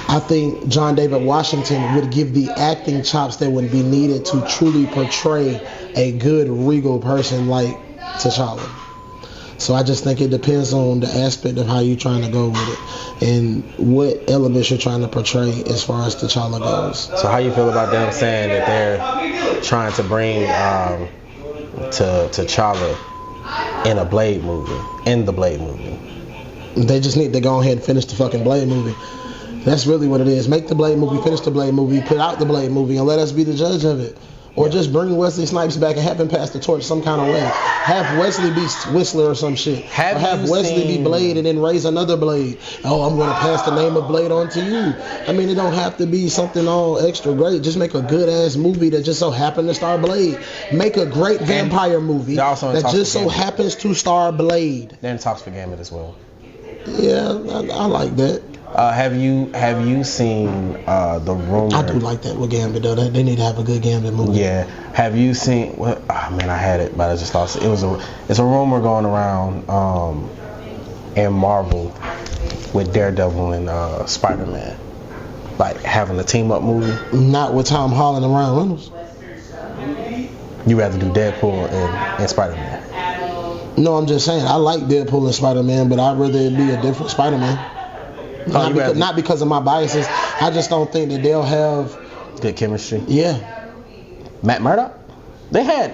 I think John David Washington would give the acting chops that would be needed to truly portray a good regal person like T'Challa. So I just think it depends on the aspect of how you're trying to go with it and what elements you're trying to portray as far as T'Challa goes. So how you feel about them saying that they're trying to bring to T'Challa in the Blade movie? They just need to go ahead and finish the fucking Blade movie. That's really what it is. Make the Blade movie, finish the Blade movie, put out the Blade movie, and let us be the judge of it. Or just bring Wesley Snipes back and have him pass the torch some kind of way. Have Wesley be Whistler or some shit. Have Wesley be Blade and then raise another Blade. Oh, I'm going to pass the name of Blade on to you. I mean, it don't have to be something all extra great. Just make a good-ass movie that just so happened to star Blade. Make a great vampire movie that just so happens to star Blade. Then talks for Gambit as well. Yeah, I like that. Have you seen the rumor? I do like that with Gambit though. They need to have a good Gambit movie. Yeah. Have you seen? Oh man, I had it, but I just lost it. It's a rumor going around in Marvel with Daredevil and Spider-Man, like having a team up movie. Not with Tom Holland and Ryan Reynolds. You rather do Deadpool and Spider-Man? No, I'm just saying I like Deadpool and Spider-Man, but I'd rather it be a different Spider-Man. Not because of my biases. I just don't think that they'll have good chemistry. Yeah. Matt Murdock? They had.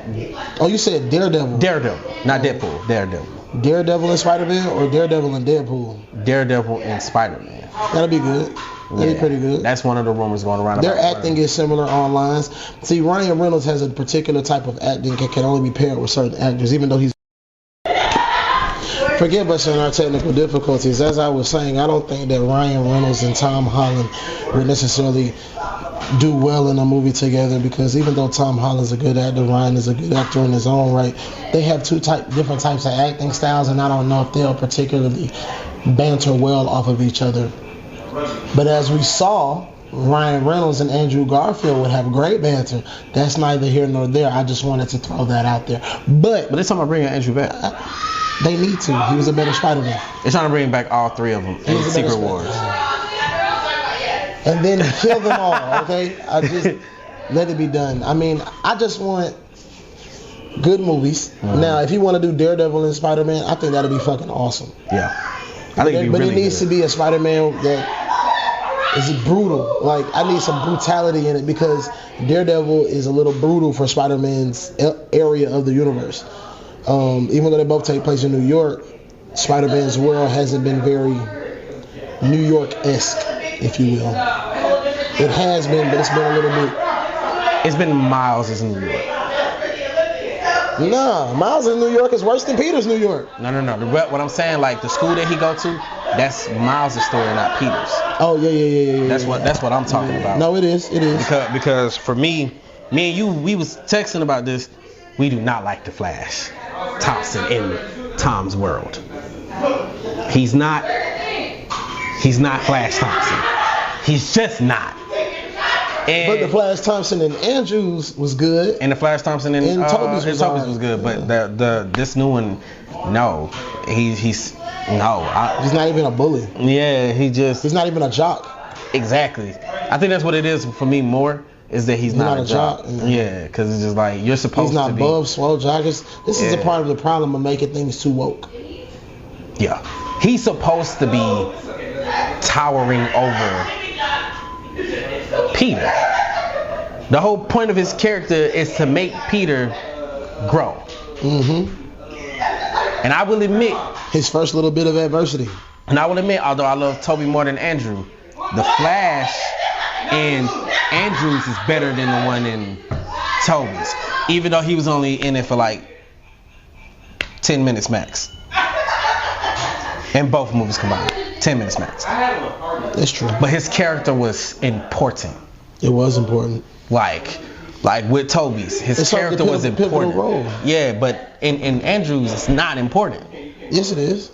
Oh, you said Daredevil. Daredevil, not Deadpool. Daredevil. Daredevil and Spider-Man or Daredevil and Deadpool? Daredevil and Spider-Man. That'll be good. That'll be pretty good. That's one of the rumors going around. Their acting is similar on lines. See, Ryan Reynolds has a particular type of acting that can only be paired with certain actors, even though he's. Forgive us on our technical difficulties. As I was saying, I don't think that Ryan Reynolds and Tom Holland would necessarily do well in a movie together, because even though Tom Holland's a good actor, Ryan is a good actor in his own right. They have different types of acting styles, and I don't know if they'll particularly banter well off of each other. But as we saw, Ryan Reynolds and Andrew Garfield would have great banter. That's neither here nor there. I just wanted to throw that out there. But they're talking about bringing Andrew back. They need to. He was a better Spider-Man. They're trying to bring back all three of them in Secret Wars. And then kill them all, okay? I just let it be done. I mean, I just want good movies. Mm-hmm. Now, if you want to do Daredevil and Spider-Man, I think that'll be fucking awesome. Yeah. I think but it needs to be a Spider-Man that is brutal. Like, I need some brutality in it, because Daredevil is a little brutal for Spider-Man's area of the universe. Even though they both take place in New York, Spider-Man's world hasn't been very New York-esque, if you will. It has been, but it's been a little bit. It's been Miles' New York. Nah, Miles in New York is worse than Peter's New York. No. What I'm saying, like the school that he go to, that's Miles' story, not Peter's. Oh yeah. That's what I'm talking about. No, it is. Because for me and you, we was texting about this. We do not like the Flash Thompson in Tom's world. He's not Flash Thompson. He's just not. But the Flash Thompson in Andrews was good. And the Flash Thompson in Toby's was good. But this new one, no. He's not even a bully. Yeah, he's not even a jock. Exactly. I think that's what it is for me more. Is that he's not a jock. Yeah, because it's just like you're supposed to be. He's not above swole joggers. This is a part of the problem of making things too woke. Yeah. He's supposed to be towering over Peter. The whole point of his character is to make Peter grow. Mm-hmm. And I will admit, his first little bit of adversity. And I will admit, although I love Toby more than Andrew, the Flash and Andrews is better than the one in Toby's, even though he was only in it for like 10 minutes max. In both movies combined, 10 minutes max. That's true. But his character was important. It was important. Like with Toby's, his character was important. Role. Yeah, but in Andrews, it's not important. Yes, it is.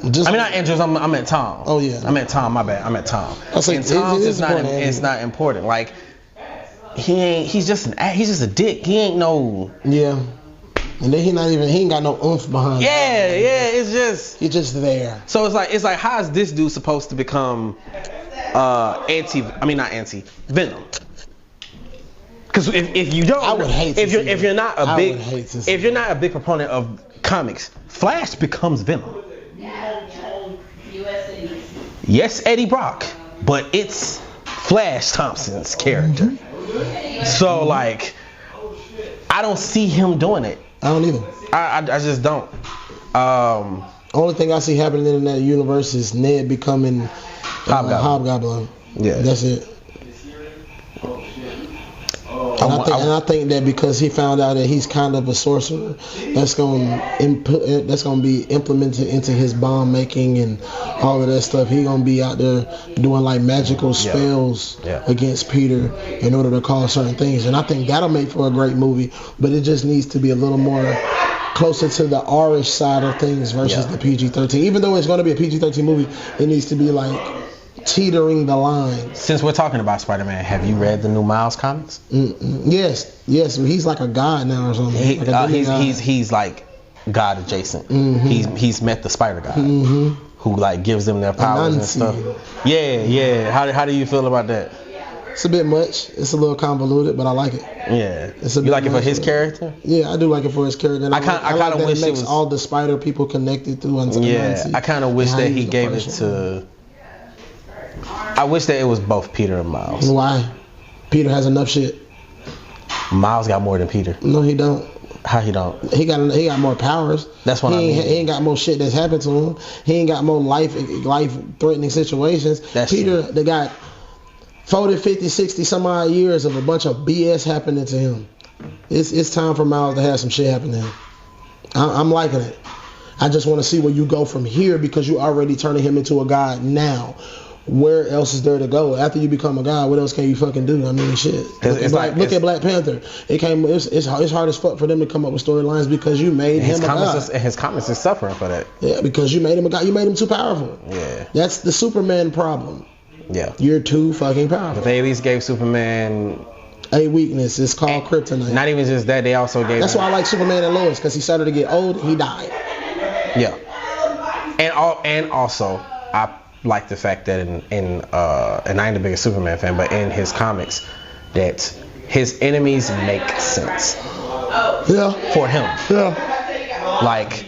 Not Andrews. I'm at Tom. Oh yeah. I'm at Tom. My bad. I'm at Tom. And Tom's it's not important. Like he's just a dick. He ain't no. Yeah. And then he ain't got no oomph behind him. Yeah. It's just. He's just there. So it's like how is this dude supposed to become not anti Venom? Because if you don't, I would hate if you're not a big proponent of comics, Flash becomes Venom. Yes, Eddie Brock, but it's Flash Thompson's character. Mm-hmm. So like, I don't see him doing it. I don't either. I just don't. Only thing I see happening in that universe is Ned becoming Hobgoblin. Yeah, that's it. And I think that because he found out that he's kind of a sorcerer, that's going to be implemented into his bomb making and all of that stuff. He's going to be out there doing like magical spells against Peter in order to cause certain things. And I think that'll make for a great movie, but it just needs to be a little more closer to the R-ish side of things versus the PG-13. Even though it's going to be a PG-13 movie, it needs to be like teetering the line. Since we're talking about Spider-Man, have you read the new Miles comics? Yes. He's like a god now or something. He's like god adjacent. Mm-hmm. He's met the Spider God, who like gives them their powers and stuff. Yeah. How do you feel about that? It's a bit much. It's a little convoluted, but I like it. Yeah. You like it for his character? Yeah, I do like it for his character. And I kind of wish it makes all the Spider people connected through. I kind of wish that he gave it to I wish that it was both Peter and Miles. Why? Peter has enough shit. Miles got more than Peter. No, he don't. How he don't? He got more powers. That's what I mean. He ain't got more shit that's happened to him. He ain't got more life threatening situations. That's Peter, true. they got 40, 50, 60 some odd years of a bunch of BS happening to him. It's time for Miles to have some shit happen to him. I'm liking it. I just want to see where you go from here because you already turning him into a god now. Where else is there to go after you become a god? What else can you fucking do? I mean, shit. Look at Black Panther. It's hard as fuck for them to come up with storylines because you made him a god. His comments is suffering for that. Yeah, because you made him a god. You made him too powerful. Yeah. That's the Superman problem. Yeah. You're too fucking But powerful. they at least gave Superman A weakness. It's called kryptonite. Not even just that. They also gave. That's why I like Superman and Lois because he started to get old. He died. Yeah. And also I like the fact that and I ain't the biggest Superman fan, but in his comics, that his enemies make sense. Yeah. For him. Yeah. Like,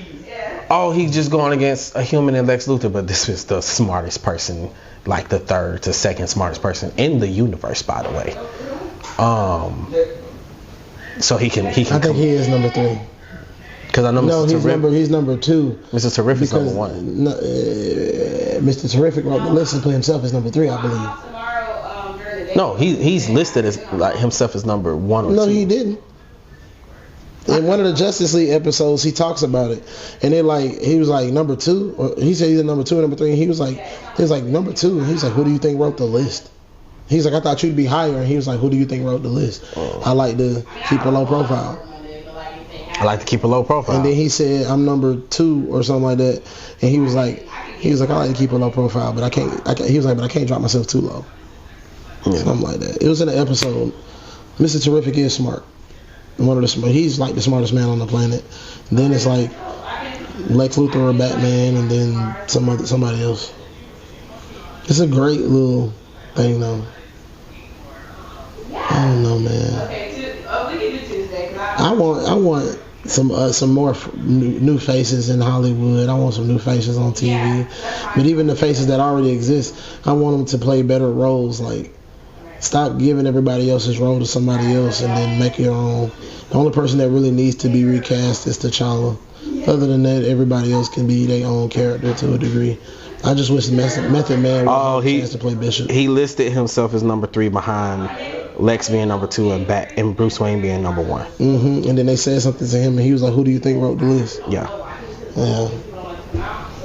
oh, he's just going against a human and Lex Luthor, but this is the smartest person, like the third to second smartest person in the universe, by the way. So he can. I think he is number 3. Because I know he's number 2. Mr. Terrific's number 1. No, Mr. Terrific wrote the list and put himself as number 3, I believe. No, he's listed as like himself as number 1 or 2. No, he didn't. In one of the Justice League episodes, he talks about it, and he was like number 2, or he said either number 2 or number 3. And he was like number 2, and he's like, who do you think wrote the list? He's like, I thought you'd be higher, and he was like, who do you think wrote the list? I like to keep a low profile. I like to keep a low profile. And then he said, I'm number 2 or something like that, and he was like, I like to keep a low profile, but I can't. He was like, but I can't drop myself too low. Yeah. Something like that. It was in the episode. Mr. Terrific is smart. He's like the smartest man on the planet. And then it's like Lex Luthor or Batman, and then somebody else. It's a great little thing, though. I don't know, man. I want some more new faces in Hollywood. I want some new faces on TV. But even the faces that already exist, I want them to play better roles. Like, stop giving everybody else's role to somebody else and then make your own. The only person that really needs to be recast is T'Challa. Other than that, everybody else can be their own character to a degree. I just wish Method Man would have a chance to play Bishop. He listed himself as number 3 behind Lex being number 2 and Bruce Wayne being number 1. Mm-hmm. And then they said something to him, and he was like, "Who do you think wrote the list?" Yeah. Yeah.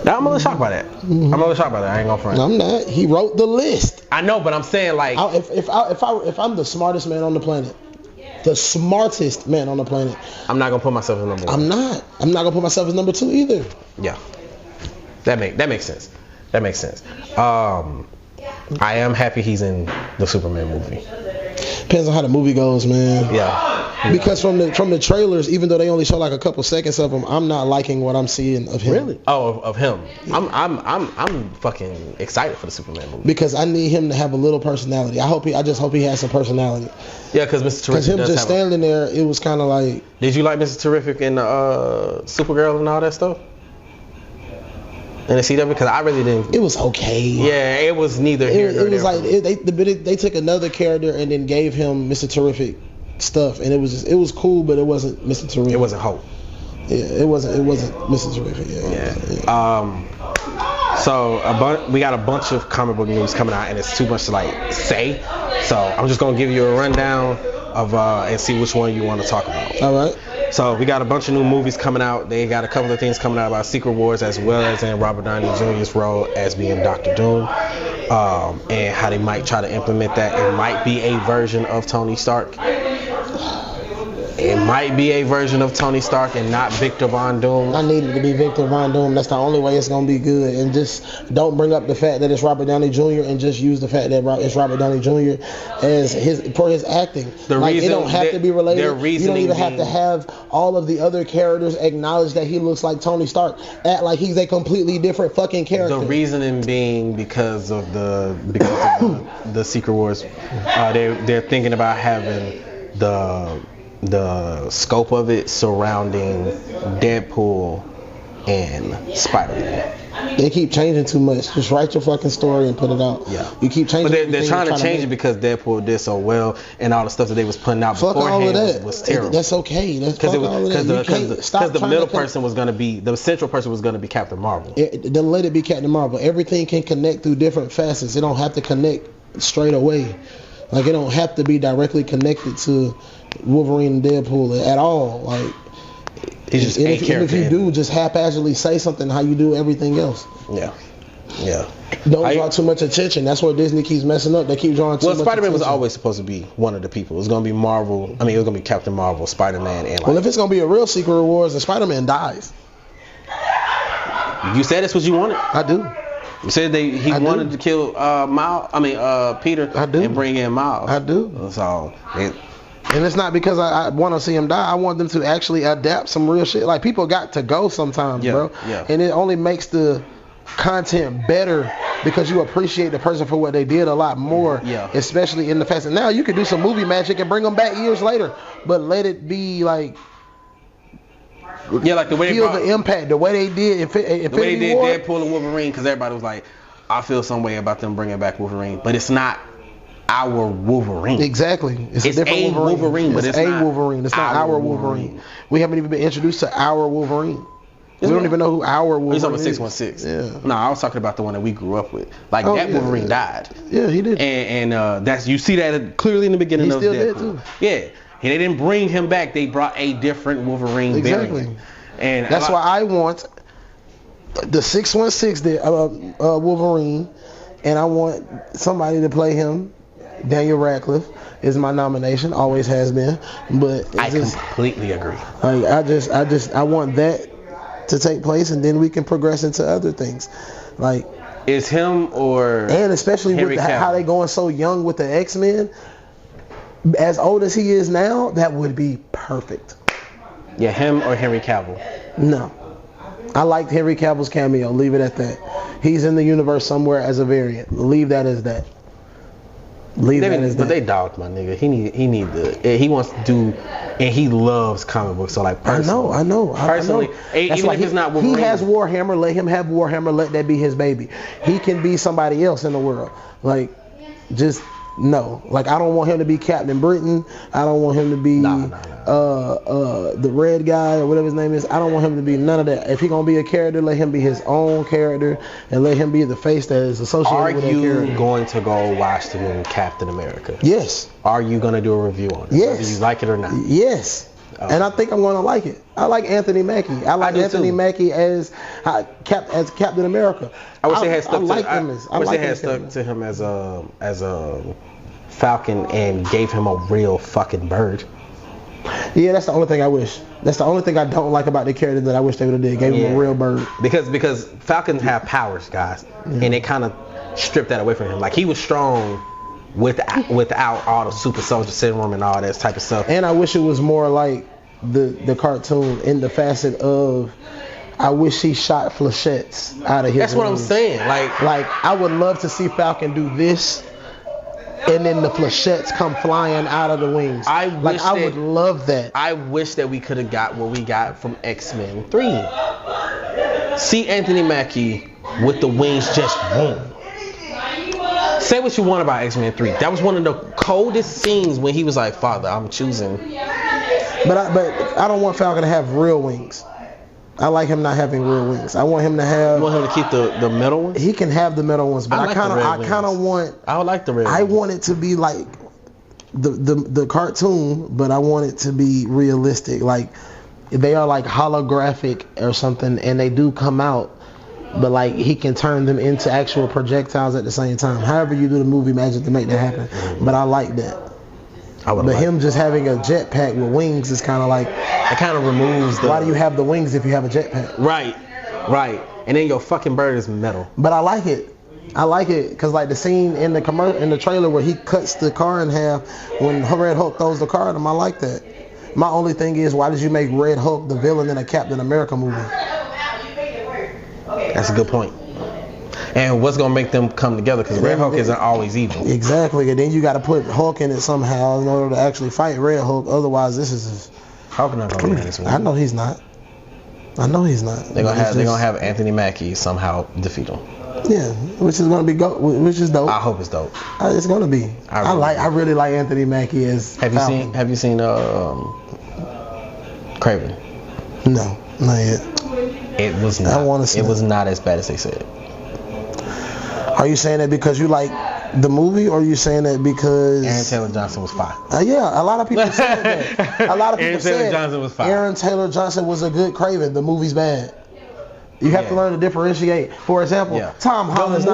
Now, I'm a little shocked by that. Mm-hmm. I'm a little shocked by that. I ain't gonna front. I'm not. He wrote the list. I know, but I'm saying like, if I'm the smartest man on the planet, the smartest man on the planet, I'm not gonna put myself as number 1. I'm not gonna put myself as number 2 either. Yeah. That makes sense. That makes sense. I am happy he's in the Superman movie. Depends on how the movie goes, man. Yeah. Because from the trailers, even though they only show like a couple seconds of him, I'm not liking what I'm seeing of him. Really? Oh, of him. I'm fucking excited for the Superman movie. Because I need him to have a little personality. I just hope he has some personality. Yeah, because Mr. Terrific. Because him just standing there, it was kind of like. Did you like Mr. Terrific and Supergirl and all that stuff? In the CW, because I really didn't. It was okay. Yeah, it was neither here nor there. It was like they took another character and then gave him Mr. Terrific stuff, and it was cool, but it wasn't Mr. Terrific. It wasn't Hope. Yeah, it wasn't Mr. Terrific. Yeah. So we got a bunch of comic book news coming out, and it's too much to like say. So I'm just gonna give you a rundown of and see which one you want to talk about. All right. So we got a bunch of new movies coming out. They got a couple of things coming out about Secret Wars, as well as in Robert Downey Jr.'s role as being Dr. Doom, and how they might try to implement that. It might be a version of Tony Stark. It might be a version of Tony Stark and not Victor Von Doom. I need it to be Victor Von Doom. That's the only way it's going to be good. And just don't bring up the fact that it's Robert Downey Jr. and just use the fact that it's Robert Downey Jr. as for his acting. It don't have to be related. You don't even have to have all of the other characters acknowledge that he looks like Tony Stark. Act like he's a completely different fucking character. The reasoning being because of the Secret Wars. They're thinking about having the scope of it surrounding Deadpool and Spider-Man. They keep changing too much. Just write your fucking story and put it out. Yeah. You keep changing. But they're trying to change it because Deadpool did so well, and all the stuff that they was putting out fuck all of beforehand that. was terrible. That's okay. That's fuck all of that. Because the middle person was gonna be the central person was gonna be Captain Marvel. Then let it be Captain Marvel. Everything can connect through different facets. It don't have to connect straight away. Like it don't have to be directly connected to Wolverine and Deadpool at all. Like. He's just if you do, just haphazardly say something how you do everything else. Yeah. Don't draw too much attention. That's where Disney keeps messing up. They keep drawing too much attention. Well, Spider-Man was always supposed to be one of the people. It was going to be Marvel. I mean, it was going to be Captain Marvel, Spider-Man, and well, if it's going to be a real Secret Wars, then Spider-Man dies. You said that's what you wanted? I do. You said he wanted to kill Peter I do. And bring in Miles. I do. So... And it's not because I want to see him die. I want them to actually adapt some real shit. Like, people got to go sometimes, bro. Yeah. And it only makes the content better because you appreciate the person for what they did a lot more. Yeah. Especially in the past. And now you can do some movie magic and bring them back years later. But let it be like... Yeah, like the way feel the impact. The way they did the way they did Deadpool and Wolverine, because everybody was like, I feel some way about them bringing back Wolverine. But it's not... our Wolverine. Exactly. It's a different Wolverine, but it's not Wolverine. It's not our Wolverine. We haven't even been introduced to our Wolverine. We don't even know who our Wolverine is. You're talking about 616. Yeah. No, I was talking about the one that we grew up with. Like that Wolverine died. Yeah, he did. And that's you see that clearly in the beginning of Deadpool. He's still dead too. Yeah. And they didn't bring him back. They brought a different Wolverine variant. And that's why I want the 616 Wolverine, and I want somebody to play him. Daniel Radcliffe is my nomination, always has been, but I completely agree. Like I want that to take place, and then we can progress into other things. Like, is him or and especially Henry with how they going so young with the X-Men, as old as he is now, that would be perfect. Yeah, him or Henry Cavill. No, I liked Henry Cavill's cameo. Leave it at that. He's in the universe somewhere as a variant. Leave that as that. But they dogged my nigga. He wants to do, and he loves comic books. So like personally, I know. Personally, even if it's not Wolverine, he has Warhammer. Let him have Warhammer. Let that be his baby. He can be somebody else in the world. Like, just no. Like, I don't want him to be Captain Britain. I don't want him to be the red guy or whatever his name is. I don't want him to be none of that. If he gonna be a character, let him be his own character and let him be the face that is associated with that character. Are you going to go watch the new Captain America? Yes. Are you gonna do a review on it? Yes. Whether you like it or not? Yes. And I think I'm gonna like it. I like Anthony Mackie. I like Anthony Mackie as Captain America. I wish they had stuck to him as a Falcon and gave him a real fucking bird. Yeah, that's the only thing I wish. That's the only thing I don't like about the character that I wish they would have did. Gave him a real bird. Because Falcons have powers, guys, and they kind of stripped that away from him. Like, he was strong without all the super soldier syndrome and all that type of stuff. And I wish it was more like the cartoon in the facet of, I wish he shot flechettes out of his That's what I'm saying. Like I would love to see Falcon do this, and then the flechettes come flying out of the wings. I would love that. I wish that we could have got what we got from X-Men 3. See Anthony Mackie with the wings just boom. Say what you want about X-Men 3. That was one of the coldest scenes when he was like, Father, I'm choosing. But I don't want Falcon to have real wings. I like him not having real wings. I want him to have. You want him to keep the metal ones? He can have the metal ones, but I kind of want. I would like the red. I want it to be like the cartoon, but I want it to be realistic. Like, they are like holographic or something, and they do come out, but like he can turn them into actual projectiles at the same time. However you do the movie magic to make that happen. But I like that. But him just having a jetpack with wings is kind of like, it kind of removes the. Why do you have the wings if you have a jetpack? Right. And then your fucking bird is metal. But I like it. Because like the scene in the trailer where he cuts the car in half when Red Hulk throws the car at him, I like that. My only thing is, why did you make Red Hulk the villain in a Captain America movie? That's a good point. And what's gonna make them come together? Because Red Hulk isn't always evil. Exactly. And then you got to put Hulk in it somehow in order to actually fight Red Hulk. Otherwise, this is. Hulk not gonna be in this one. I know he's not. I know he's not. They're gonna have Anthony Mackie somehow defeat him. Yeah, which is gonna be which is dope. I hope it's dope. It's gonna be. I really like Anthony Mackie as. Have you seen Craven? No, not yet. It was not. I want to see. It was not as bad as they said. Are you saying that because you like the movie, or are you saying that because Aaron Taylor Johnson was fire? Yeah, a lot of people said that. A lot of people said Aaron Taylor Johnson was fire. Aaron Taylor Johnson was a good Craven. The movie's bad. You have to learn to differentiate. For example, Tom Holland is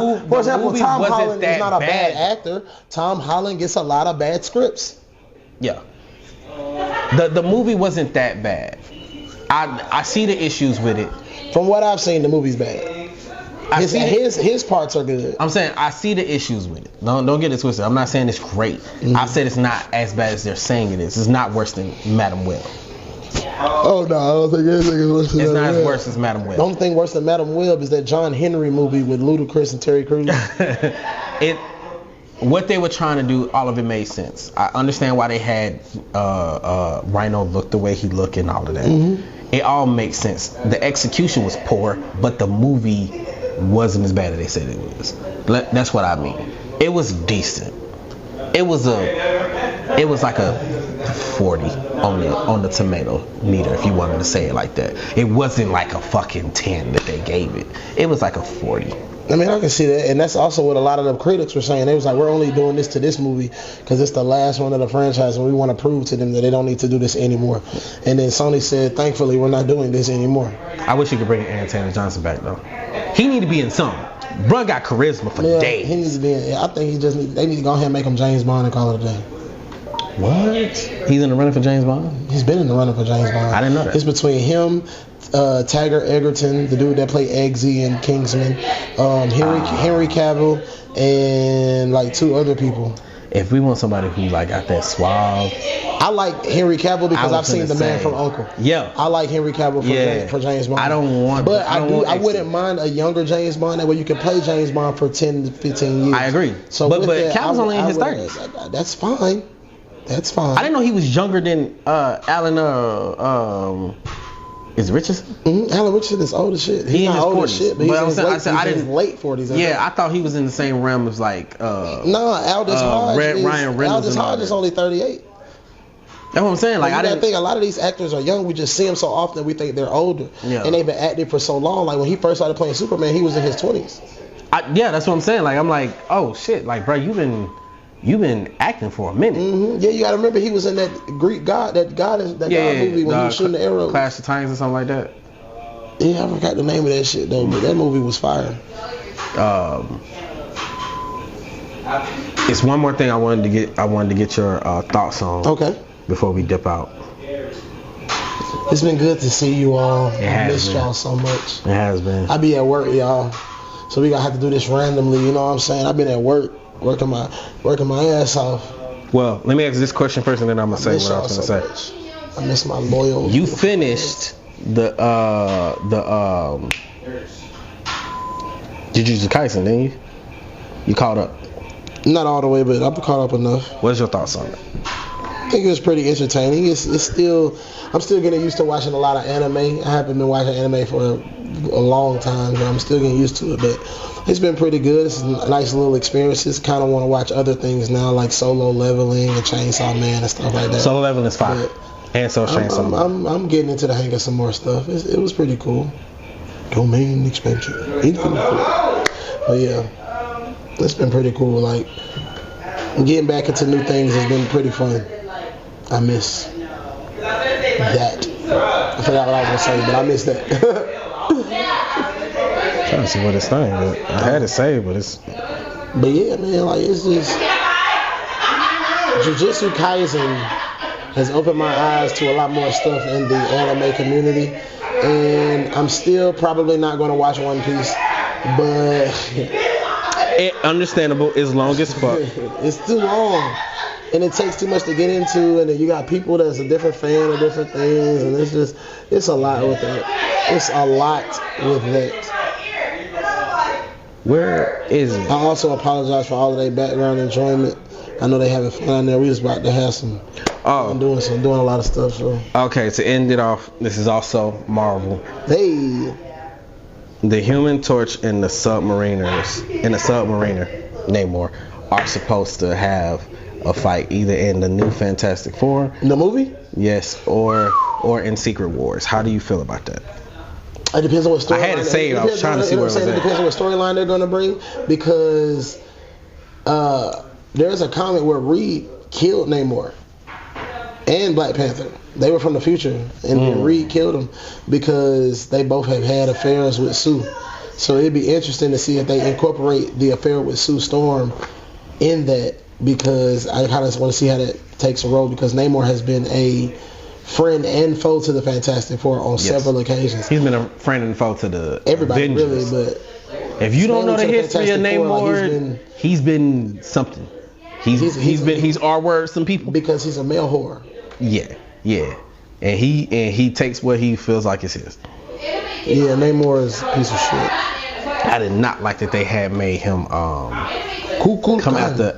not a bad actor. Tom Holland gets a lot of bad scripts. Yeah. The movie wasn't that bad. I see the issues with it. From what I've seen, the movie's bad. His parts are good. I'm saying I see the issues with it. Don't get it twisted. I'm not saying it's great. Mm-hmm. I said it's not as bad as they're saying it is. It's not worse than Madam Web. Oh no, I don't think anything worse than It's not as worse as Madam Web. The only thing worse than Madam Web is that John Henry movie with Ludacris and Terry Crews. What they were trying to do, all of it made sense. I understand why they had Rhino look the way he looked and all of that. Mm-hmm. It all makes sense. The execution was poor, but the movie wasn't as bad as they said it was. That's what I mean. It was decent. It was like a 40 on the tomato meter, if you wanted to say it like that. It wasn't like a fucking 10 that they gave it. It was like a 40. I mean, I can see that, and that's also what a lot of the critics were saying. They was like, we're only doing this to this movie because it's the last one of the franchise, and we want to prove to them that they don't need to do this anymore. And then Sony said, thankfully, we're not doing this anymore. I wish you could bring Aaron Taylor Johnson back, though. He need to be in something. Bruh got charisma for days. He needs to be in. I think they need to go ahead and make him James Bond and call it a day. What? He's in the running for James Bond? He's been in the running for James Bond. I didn't know that. It's between him, Taggart Egerton, the dude that played Eggsy in Kingsman, Henry Cavill, and like 2 other people. If we want somebody who like got that suave, I like Henry Cavill because I've seen The Man from U.N.C.L.E. Yeah, I like Henry Cavill for James Bond. I wouldn't mind a younger James Bond. That way you can play James Bond for 10 to 15 years. I agree. So but Cavill's only in his 30s. That's fine. That's fine. I didn't know he was younger than Alan. Is Richardson? Mm-hmm. Alan Richardson is old as shit. He's not old as shit, but he's in his late 40s. Yeah, I thought he was in the same realm as like. Aldous Hodge. Ryan Reynolds. Aldous Hodge is only 38. That's what I'm saying. Like, I didn't think a lot of these actors are young. We just see them so often we think they're older. Yeah. And they've been acting for so long. Like when he first started playing Superman, he was in his 20s. Yeah, that's what I'm saying. Like I'm like, oh shit, like bro, you've been acting for a minute. Mm-hmm. Yeah, you gotta remember he was in that Greek god, God movie when he was shooting the arrows. Clash of Titans or something like that. Yeah, I forgot the name of that shit though, but that movie was fire. It's one more thing I wanted to get your thoughts on. Okay. Before we dip out. It's been good to see you all. I missed y'all so much. It has been. I be at work, y'all, so we gonna have to do this randomly. You know what I'm saying? I've been at work. Working my ass off. Well, let me ask this question first, and then I'm gonna say what I was gonna say. I miss my loyal. You finished the Jujutsu Kaisen, didn't you? You caught up. Not all the way, but I've caught up enough. What's your thoughts on it? I think it was pretty entertaining. I'm still getting used to watching a lot of anime. I haven't been watching anime for a long time, but I'm still getting used to it. But it's been pretty good. It's a nice little experiences. Kind of want to watch other things now, like Solo Leveling and Chainsaw Man and stuff like that. Solo Leveling is fine. And so Chainsaw Man. I'm getting into the hang of some more stuff. It was pretty cool. Domain expansion. But yeah, it's been pretty cool. Like getting back into new things has been pretty fun. I miss that. I forgot what I was gonna say, but I miss that. Trying to see what it's saying, but I had to say, but it's. But yeah, man, like it's just Jujutsu Kaisen has opened my eyes to a lot more stuff in the anime community, and I'm still probably not gonna watch One Piece, but understandable. It's long as fuck. It's too long. And it takes too much to get into, and then you got people that's a different fan of different things, and it's a lot with that. It's a lot with that. Where is it? I also apologize for all of their background enjoyment. I know they having fun down there. We was about to have some. Doing a lot of stuff. So. Okay, to end it off, this is also Marvel. Hey. The Human Torch and the Submariners Namor are supposed to have a fight either in the new Fantastic Four. In the movie? Yes, or in Secret Wars. How do you feel about that? It depends on what storyline. I had to say it. I was trying to see where it was at. It depends on what storyline they're going to bring, because there's a comic where Reed killed Namor and Black Panther. They were from the future, and then Reed killed them because they both have had affairs with Sue. So it'd be interesting to see if they incorporate the affair with Sue Storm in that, because I kind of want to see how that takes a role, because Namor has been a friend and foe to the Fantastic Four on several occasions. He's been a friend and foe to the everybody, Avengers. really, but if you don't know the history of Namor, like he's been something. He's R-word some people because he's a male whore. Yeah, and he takes what he feels like is his. Yeah, Namor is a piece of shit. I did not like that they had made him come after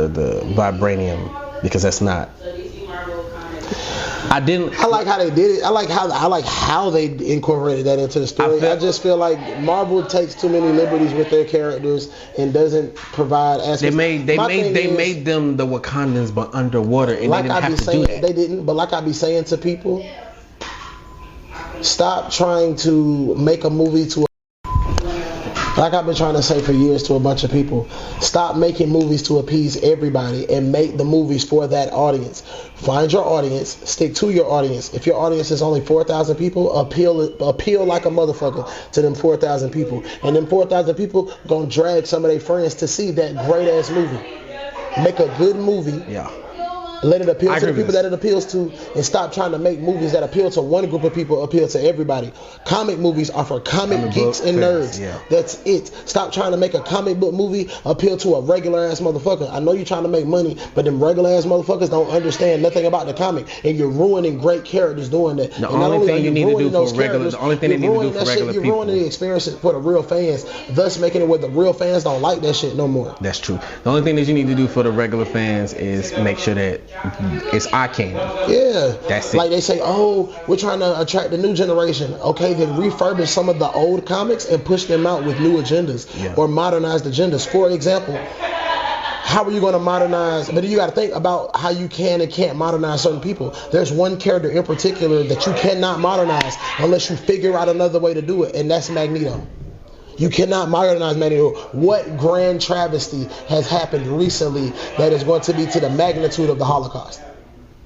the vibranium, because that's not. I like how they did it. I like how they incorporated that into the story. I just feel like Marvel takes too many liberties with their characters and doesn't provide aspects. They made them the Wakandans, but underwater, and they didn't have to do that. They didn't, but like I be saying to people, stop trying to make a movie to. Like I've been trying to say for years to a bunch of people, stop making movies to appease everybody and make the movies for that audience. Find your audience, stick to your audience. If your audience is only 4,000 people, appeal like a motherfucker to them 4,000 people. And them 4,000 people gonna drag some of their friends to see that great ass movie. Make a good movie. Yeah. Let it appeal to the people that it appeals to, and stop trying to make movies that appeal to one group of people appeal to everybody. Comic movies are for comic geeks and nerds. Yeah. That's it. Stop trying to make a comic book movie appeal to a regular ass motherfucker. I know you're trying to make money, but them regular ass motherfuckers don't understand nothing about the comic, and you're ruining great characters doing that. The only thing you need to do for regular people. You're ruining the experience for the real fans, thus making it where the real fans don't like that shit no more. That's true. The only thing that you need to do for the regular fans is make sure that it's eye candy. Yeah. That's it. Like they say, oh, we're trying to attract the new generation. Okay, then refurbish some of the old comics and push them out with new agendas, or modernize the agendas. For example, how are you going to modernize? But you got to think about how you can and can't modernize certain people. There's one character in particular that you cannot modernize unless you figure out another way to do it, and that's Magneto. You cannot modernize Magneto. What grand travesty has happened recently that is going to be to the magnitude of the Holocaust?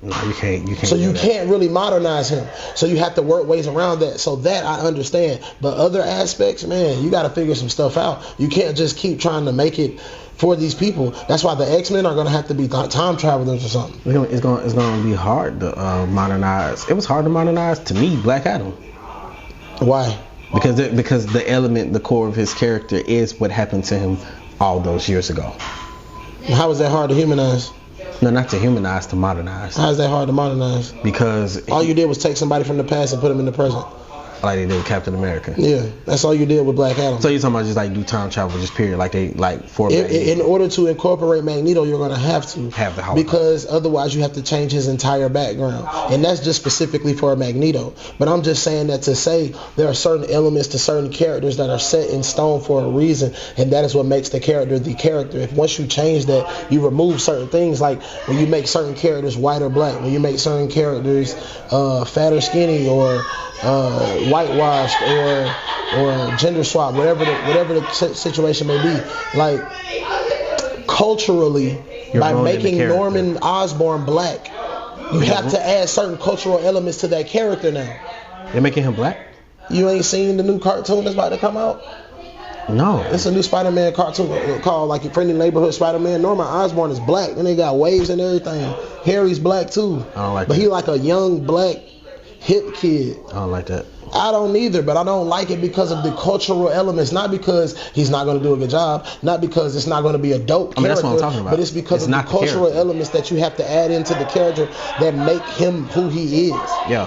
No, you can't. So you can't really modernize him. So you have to work ways around that. So that I understand. But other aspects, man, you got to figure some stuff out. You can't just keep trying to make it for these people. That's why the X-Men are going to have to be time travelers or something. It's going to be hard to modernize. It was hard to modernize, to me, Black Adam. Why? Because the element, the core of his character is what happened to him all those years ago. How is that hard to humanize? No, not to humanize, to modernize. How is that hard to modernize? Because all you did was take somebody from the past and put them in the present. Like they did with Captain America. Yeah, that's all you did with Black Adam. So you're talking about just like do time travel, just period, like they for in order to incorporate Magneto, you're gonna have to have the Holocaust, because otherwise you have to change his entire background, and that's just specifically for Magneto. But I'm just saying that to say there are certain elements to certain characters that are set in stone for a reason, and that is what makes the character the character. If once you change that, you remove certain things, like when you make certain characters white or black, when you make certain characters fat or skinny, or whitewashed, or gender swap, whatever the situation may be. Like culturally, by making Norman Osborn black, you have to add certain cultural elements to that character now. They're making him black? You ain't seen the new cartoon that's about to come out? No. It's a new Spider-Man cartoon called like Friendly Neighborhood Spider-Man. Norman Osborn is black, and they got waves and everything. Harry's black too. I don't like but that. He like a young black hip kid. I don't like that. I don't either, but I don't like it because of the cultural elements, not because he's not going to do a good job, not because it's not going to be a dope character, that's what I'm talking about. But it's because of the cultural elements that you have to add into the character that make him who he is. Yeah.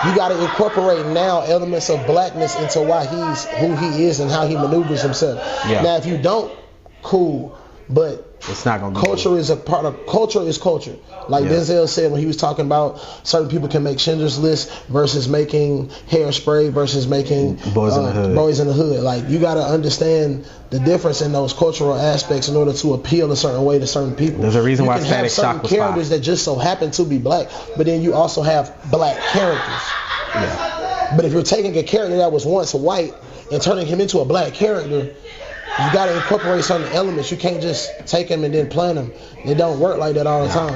You got to incorporate now elements of blackness into why he's who he is and how he maneuvers himself. Yeah. Now, if you don't, cool. but it's not gonna be culture is a part of culture is culture. Like Denzel said when he was talking about certain people can make Schindler's List versus making Hairspray versus making Boys in the Hood. Boys in the Hood. Like you got to understand the difference in those cultural aspects in order to appeal a certain way to certain people. There's a reason why you can Static have certain Shock was characters fire. that just so happen to be black, but then you also have black characters. Yeah. But if you're taking a character that was once white and turning him into a black character, you got to incorporate certain elements. You can't just take them and then plant them. It don't work like that all the time.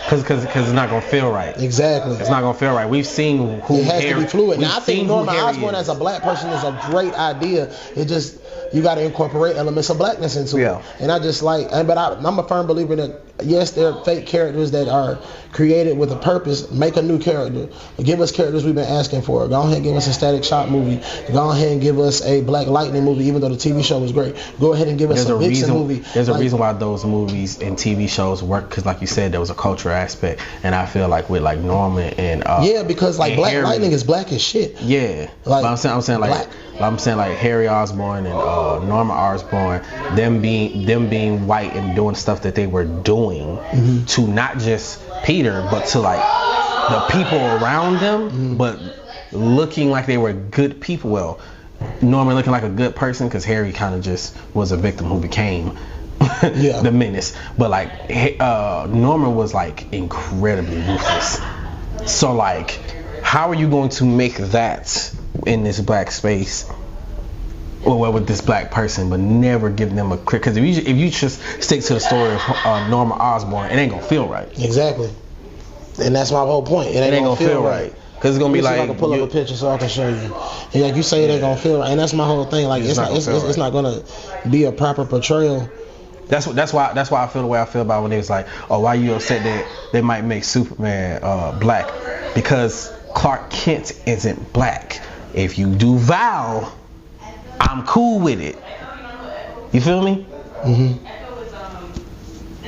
Because it's not gonna feel right. Exactly. It's not gonna feel right. We've seen who it has Harry, to be fluid. we've Now I think seen who Norman Harry Osborn is. as a black person is a great idea. It just you got to incorporate elements of blackness into Yeah. it. And I just like, but I'm a firm believer that yes, there are fake characters that are created with a purpose. Make a new character. Give us characters we've been asking for. Go ahead and give us a Static Shock movie. Go ahead and give us a Black Lightning movie, even though the TV show was great. Go ahead and give us a Vixen movie. There's a reason why those movies and TV shows work, because like you said, there was a cultural aspect, and I feel like with like Norman and because like Black Harry, Lightning is black as shit. Yeah, Like, but I'm saying like Harry Osborn and Norman Osborn, them being white and doing stuff that they were doing to not just Peter, but to like the people around them, but looking like they were good people. Well, Norman looking like a good person because Harry kind of just was a victim who became the menace. But like Norman was like incredibly ruthless. So like, how are you going to make that in this black space? Well, with this black person, but never give them a clear. Because if you just stick to the story of Norman Osborn, it ain't gonna feel right. Exactly. And that's my whole point. It ain't gonna feel right. Because it's gonna be like, I can pull up a picture so I can show you. And like you say, it ain't gonna feel right. And that's my whole thing. Like it's not gonna be a proper portrayal. That's why I feel the way I feel about when they was like, oh, why you upset that they might make Superman black? Because Clark Kent isn't black. If you do Val, I'm cool with it. You feel me?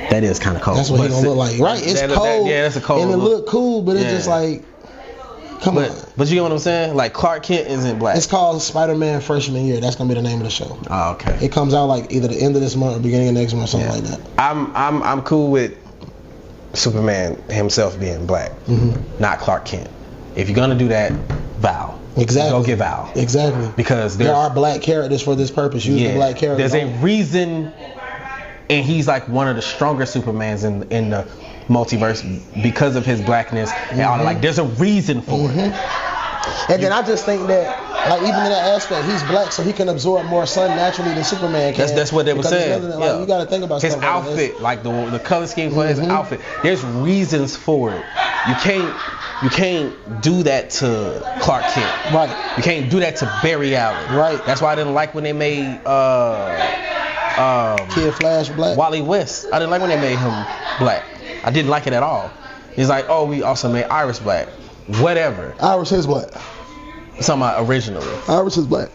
That is kind of cold. That's what he gonna look like, right? It's cold. Yeah, that's a cold. And it look cool, but it's just like, come on. But you get what I'm saying? Like Clark Kent isn't black. It's called Spider-Man Freshman Year. That's gonna be the name of the show. Oh, okay. It comes out like either the end of this month or beginning of next month, something like that. I'm cool with Superman himself being black, not Clark Kent. If you're gonna do that, Val. Exactly. Go get Val. Exactly. Because there are black characters for this purpose. Use the black characters. There's a reason, and he's like one of the stronger Supermans in the multiverse because of his blackness. And all like, there's a reason for it. And then I just think that, like, even in that aspect, he's black, so he can absorb more sun naturally than Superman can. That's what they were saying. You got to think about his stuff outfit, like the color scheme for his outfit. There's reasons for it. You can't do that to Clark Kent. Right. You can't do that to Barry Allen. Right. That's why I didn't like when they made Kid Flash black. Wally West. I didn't like when they made him black. I didn't like it at all. He's like, oh, we also made Iris black. Whatever. Iris is black. I'm talking about originally. Iris is black.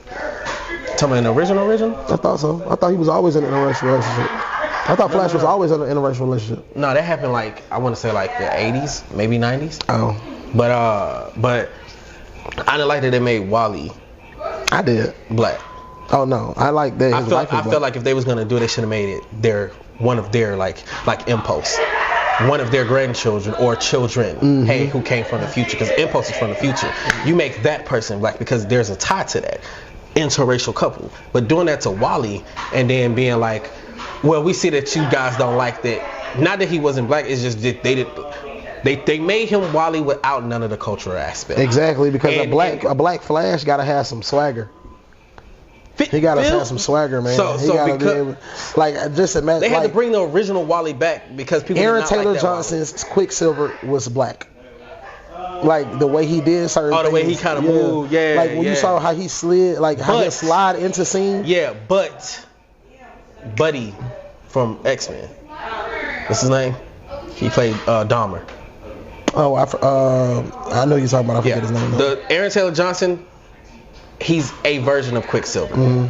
Talking about an original? I thought so. I thought he was always in an interracial relationship. I thought Flash was always in an interracial relationship. No, that happened like, I want to say like the 80s, maybe 90s. Oh. But I didn't like that they made Wally. I did. Black. Oh no, I like that. I felt like if they was gonna do it, they should have made it one of their like Impulse, one of their grandchildren or children. Hey, who came from the future? Because Impulse is from the future. You make that person black because there's a tie to that interracial couple. But doing that to Wally and then being like, well, we see that you guys don't like that. Not that he wasn't black. It's just that they made him Wally without none of the cultural aspect. Exactly, because a black Flash gotta have some swagger. He gotta have some swagger, man. Just imagine. They had to bring the original Wally back because people. Aaron did not Taylor like that Johnson's Wally. Quicksilver was black. Like the way he did certain things. The way he kind of moved, Like when you saw how he slid, how he slide into scene. Yeah, but Buddy from X-Men. What's his name? He played Dahmer. Oh, I know you're talking about. I forget his name. The Aaron Taylor Johnson. He's a version of Quicksilver.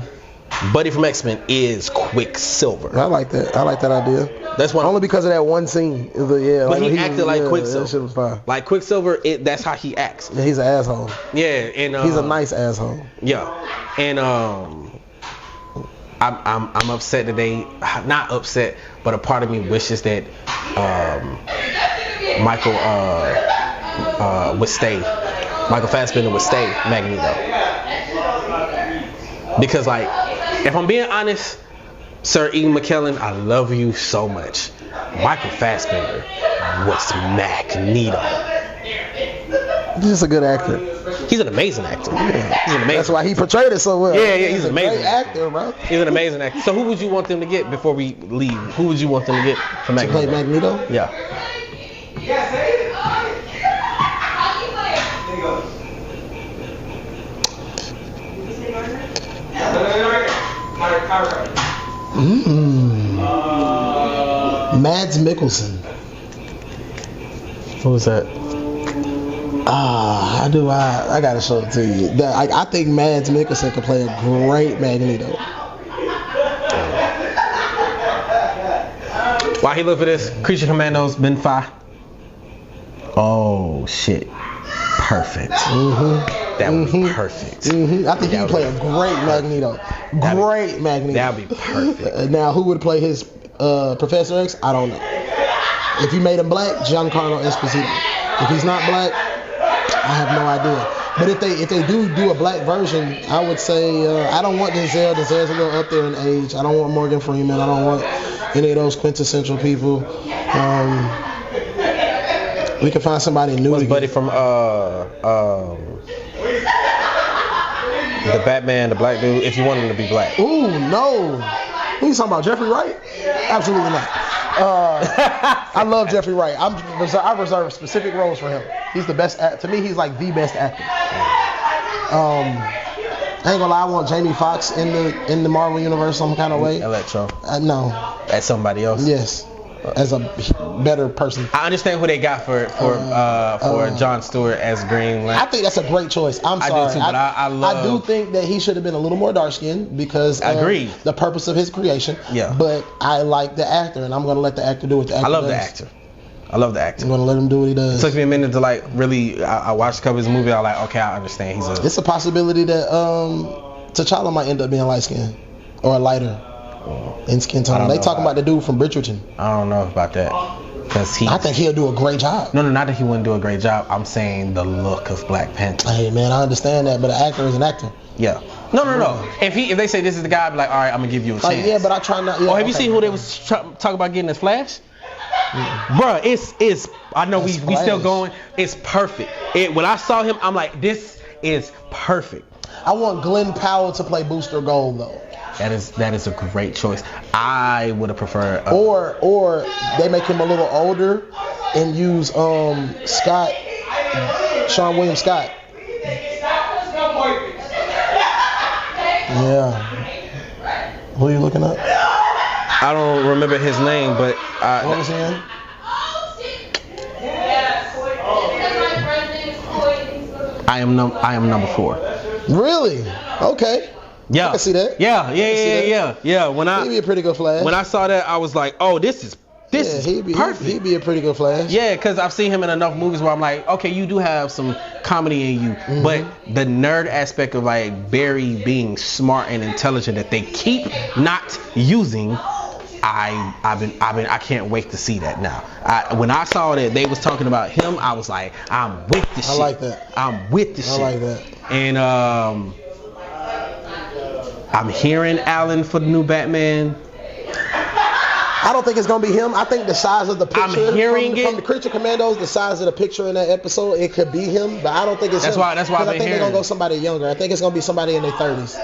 Buddy from X-Men is Quicksilver. I like that. I like that idea. That's one. Only because of that one scene. But he acted like Quicksilver. That shit was fine. Like Quicksilver, that's how he acts. Yeah, he's an asshole. Yeah, and he's a nice asshole. Yeah, and I'm upset that they, not upset, but a part of me wishes that Michael would stay. Michael Fassbender would stay Magneto. Because like, if I'm being honest, Sir Ian McKellen, I love you so much. Michael Fassbender was Magneto. He's just a good actor. He's an amazing actor. Yeah. He's an amazing. That's why he portrayed it so well. Yeah, he's an a amazing great actor, bro. He's an amazing actor. So who would you want them to get before we leave? Who would you want them to get for Magneto? To play Magneto? Yeah. Mads Mikkelsen. Who was that? How do I gotta show it to you. I think Mads Mikkelsen could play a great Magneto. While he look for this, Creature Commandos, Ben 5. Oh shit. Perfect. That would be perfect. I think he would play a great Magneto. Great Magneto. That would be perfect. Now, who would play his Professor X? I don't know. If you made him black, Giancarlo Esposito. If he's not black, I have no idea. But if they do a black version, I would say I don't want Denzel. Denzel's a little up there in age. I don't want Morgan Freeman. I don't want any of those quintessential people. We can find somebody new. What's buddy from the Batman, the black dude? If you want him to be black. Ooh, no. Who you talking about? Jeffrey Wright? Absolutely not. I love Jeffrey Wright. I reserve specific roles for him. He's the best. To me, he's like the best actor. I ain't gonna lie. I want Jamie Foxx in the Marvel universe some kind of way. Electro. No. As somebody else. Yes. As a better person. I understand who they got for Jon Stewart as Green Lantern. I think that's a great choice. I'm sorry. I do too, but I do think that he should have been a little more dark skinned because of the purpose of his creation. Yeah. But I like the actor, and I'm gonna let the actor do what the actor does. I love the actor. I'm gonna let him do what he does. It took me a minute to like really. I watched a couple of his movie. I was like, okay, I understand. It's a possibility that T'Challa might end up being light skinned or lighter in skin tone. They talking about the dude from Bridgerton. I don't know about that. I think he'll do a great job. No, not that he wouldn't do a great job. I'm saying the look of Black Panther. Hey man, I understand that, but an actor is an actor. Yeah. No. If they say this is the guy, I'd be like, all right, I'm gonna give you a chance. Yeah, but I try not. Yeah, or have you seen who they was talking about getting as Flash? Bruh, it's. I know we still going. It's perfect. When I saw him, I'm like, this is perfect. I want Glenn Powell to play Booster Gold though. That is a great choice. I would have preferred. Or they make him a little older and use Sean William Scott. Yeah. Who are you looking up? I don't remember his name, but what was his name? I am number 4. Really? Okay. Yeah. I can see that. Yeah. He'd be a pretty good Flash. When I saw that, I was like, oh, this is perfect. He'd be a pretty good Flash. Yeah, because I've seen him in enough movies where I'm like, okay, you do have some comedy in you, but the nerd aspect of like Barry being smart and intelligent that they keep not using, I can't wait to see that now. When I saw that they was talking about him, I was like, I'm with this shit. I like that. I'm with this shit. I like that. And I'm hearing Alan for the new Batman. I don't think it's gonna be him. I think the size of the picture from the Creature Commandos, the size of the picture in that episode, it could be him, but I don't think it's him. That's why I think they're gonna go somebody younger. I think it's gonna be somebody in their 30s.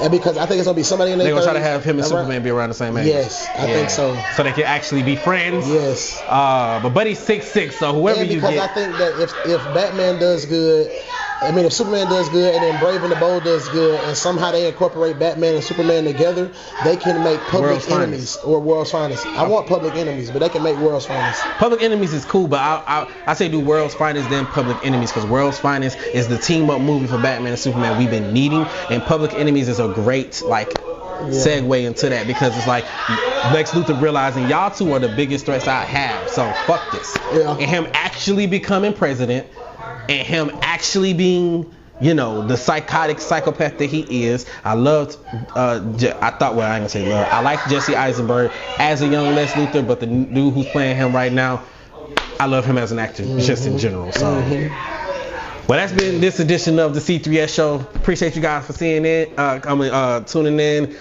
And because I think it's gonna be somebody in their 30s. They're gonna try to have him and Superman be around the same age. Yes, I think so. So they can actually be friends. Yes. But Buddy's 6'6", so whoever you get. Because I think that if Batman does good, if Superman does good and then Brave and the Bold does good, and somehow they incorporate Batman and Superman together, they can make Public Enemies or World's Finest. I want Public Enemies, but they can make World's Finest. Public Enemies is cool, but I say do World's Finest then Public Enemies, because World's Finest is the team up movie for Batman and Superman we've been needing, and Public Enemies is a great segue into that, because it's like Lex Luthor realizing y'all two are the biggest threats I have, so fuck this. Yeah. And him actually becoming president, and him actually being the psychotic psychopath that he is. I loved, I like Jesse Eisenberg as a young Les Luthor, but the dude who's playing him right now, I love him as an actor, just in general. So, well, that's been this edition of the C3S Show. Appreciate you guys for tuning in.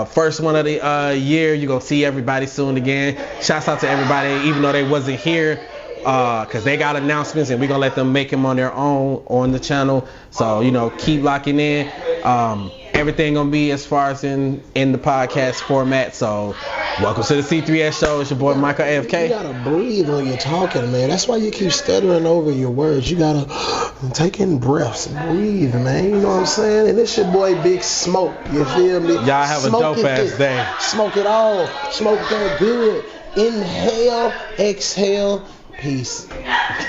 First one of the year. You're going to see everybody soon again. Shouts out to everybody, even though they wasn't here, because they got announcements, and we're going to let them make them on their own on the channel. So, keep locking in. Everything going to be as far as in the podcast format. So, welcome to the C3S Show. It's your boy, Michael AFK. You got to breathe when you're talking, man. That's why you keep stuttering over your words. You got to take in breaths and breathe, man. You know what I'm saying? And it's your boy, Big Smoke. You feel me? Y'all have a dope-ass day. Smoke it all. Smoke that good. Inhale, exhale. Peace.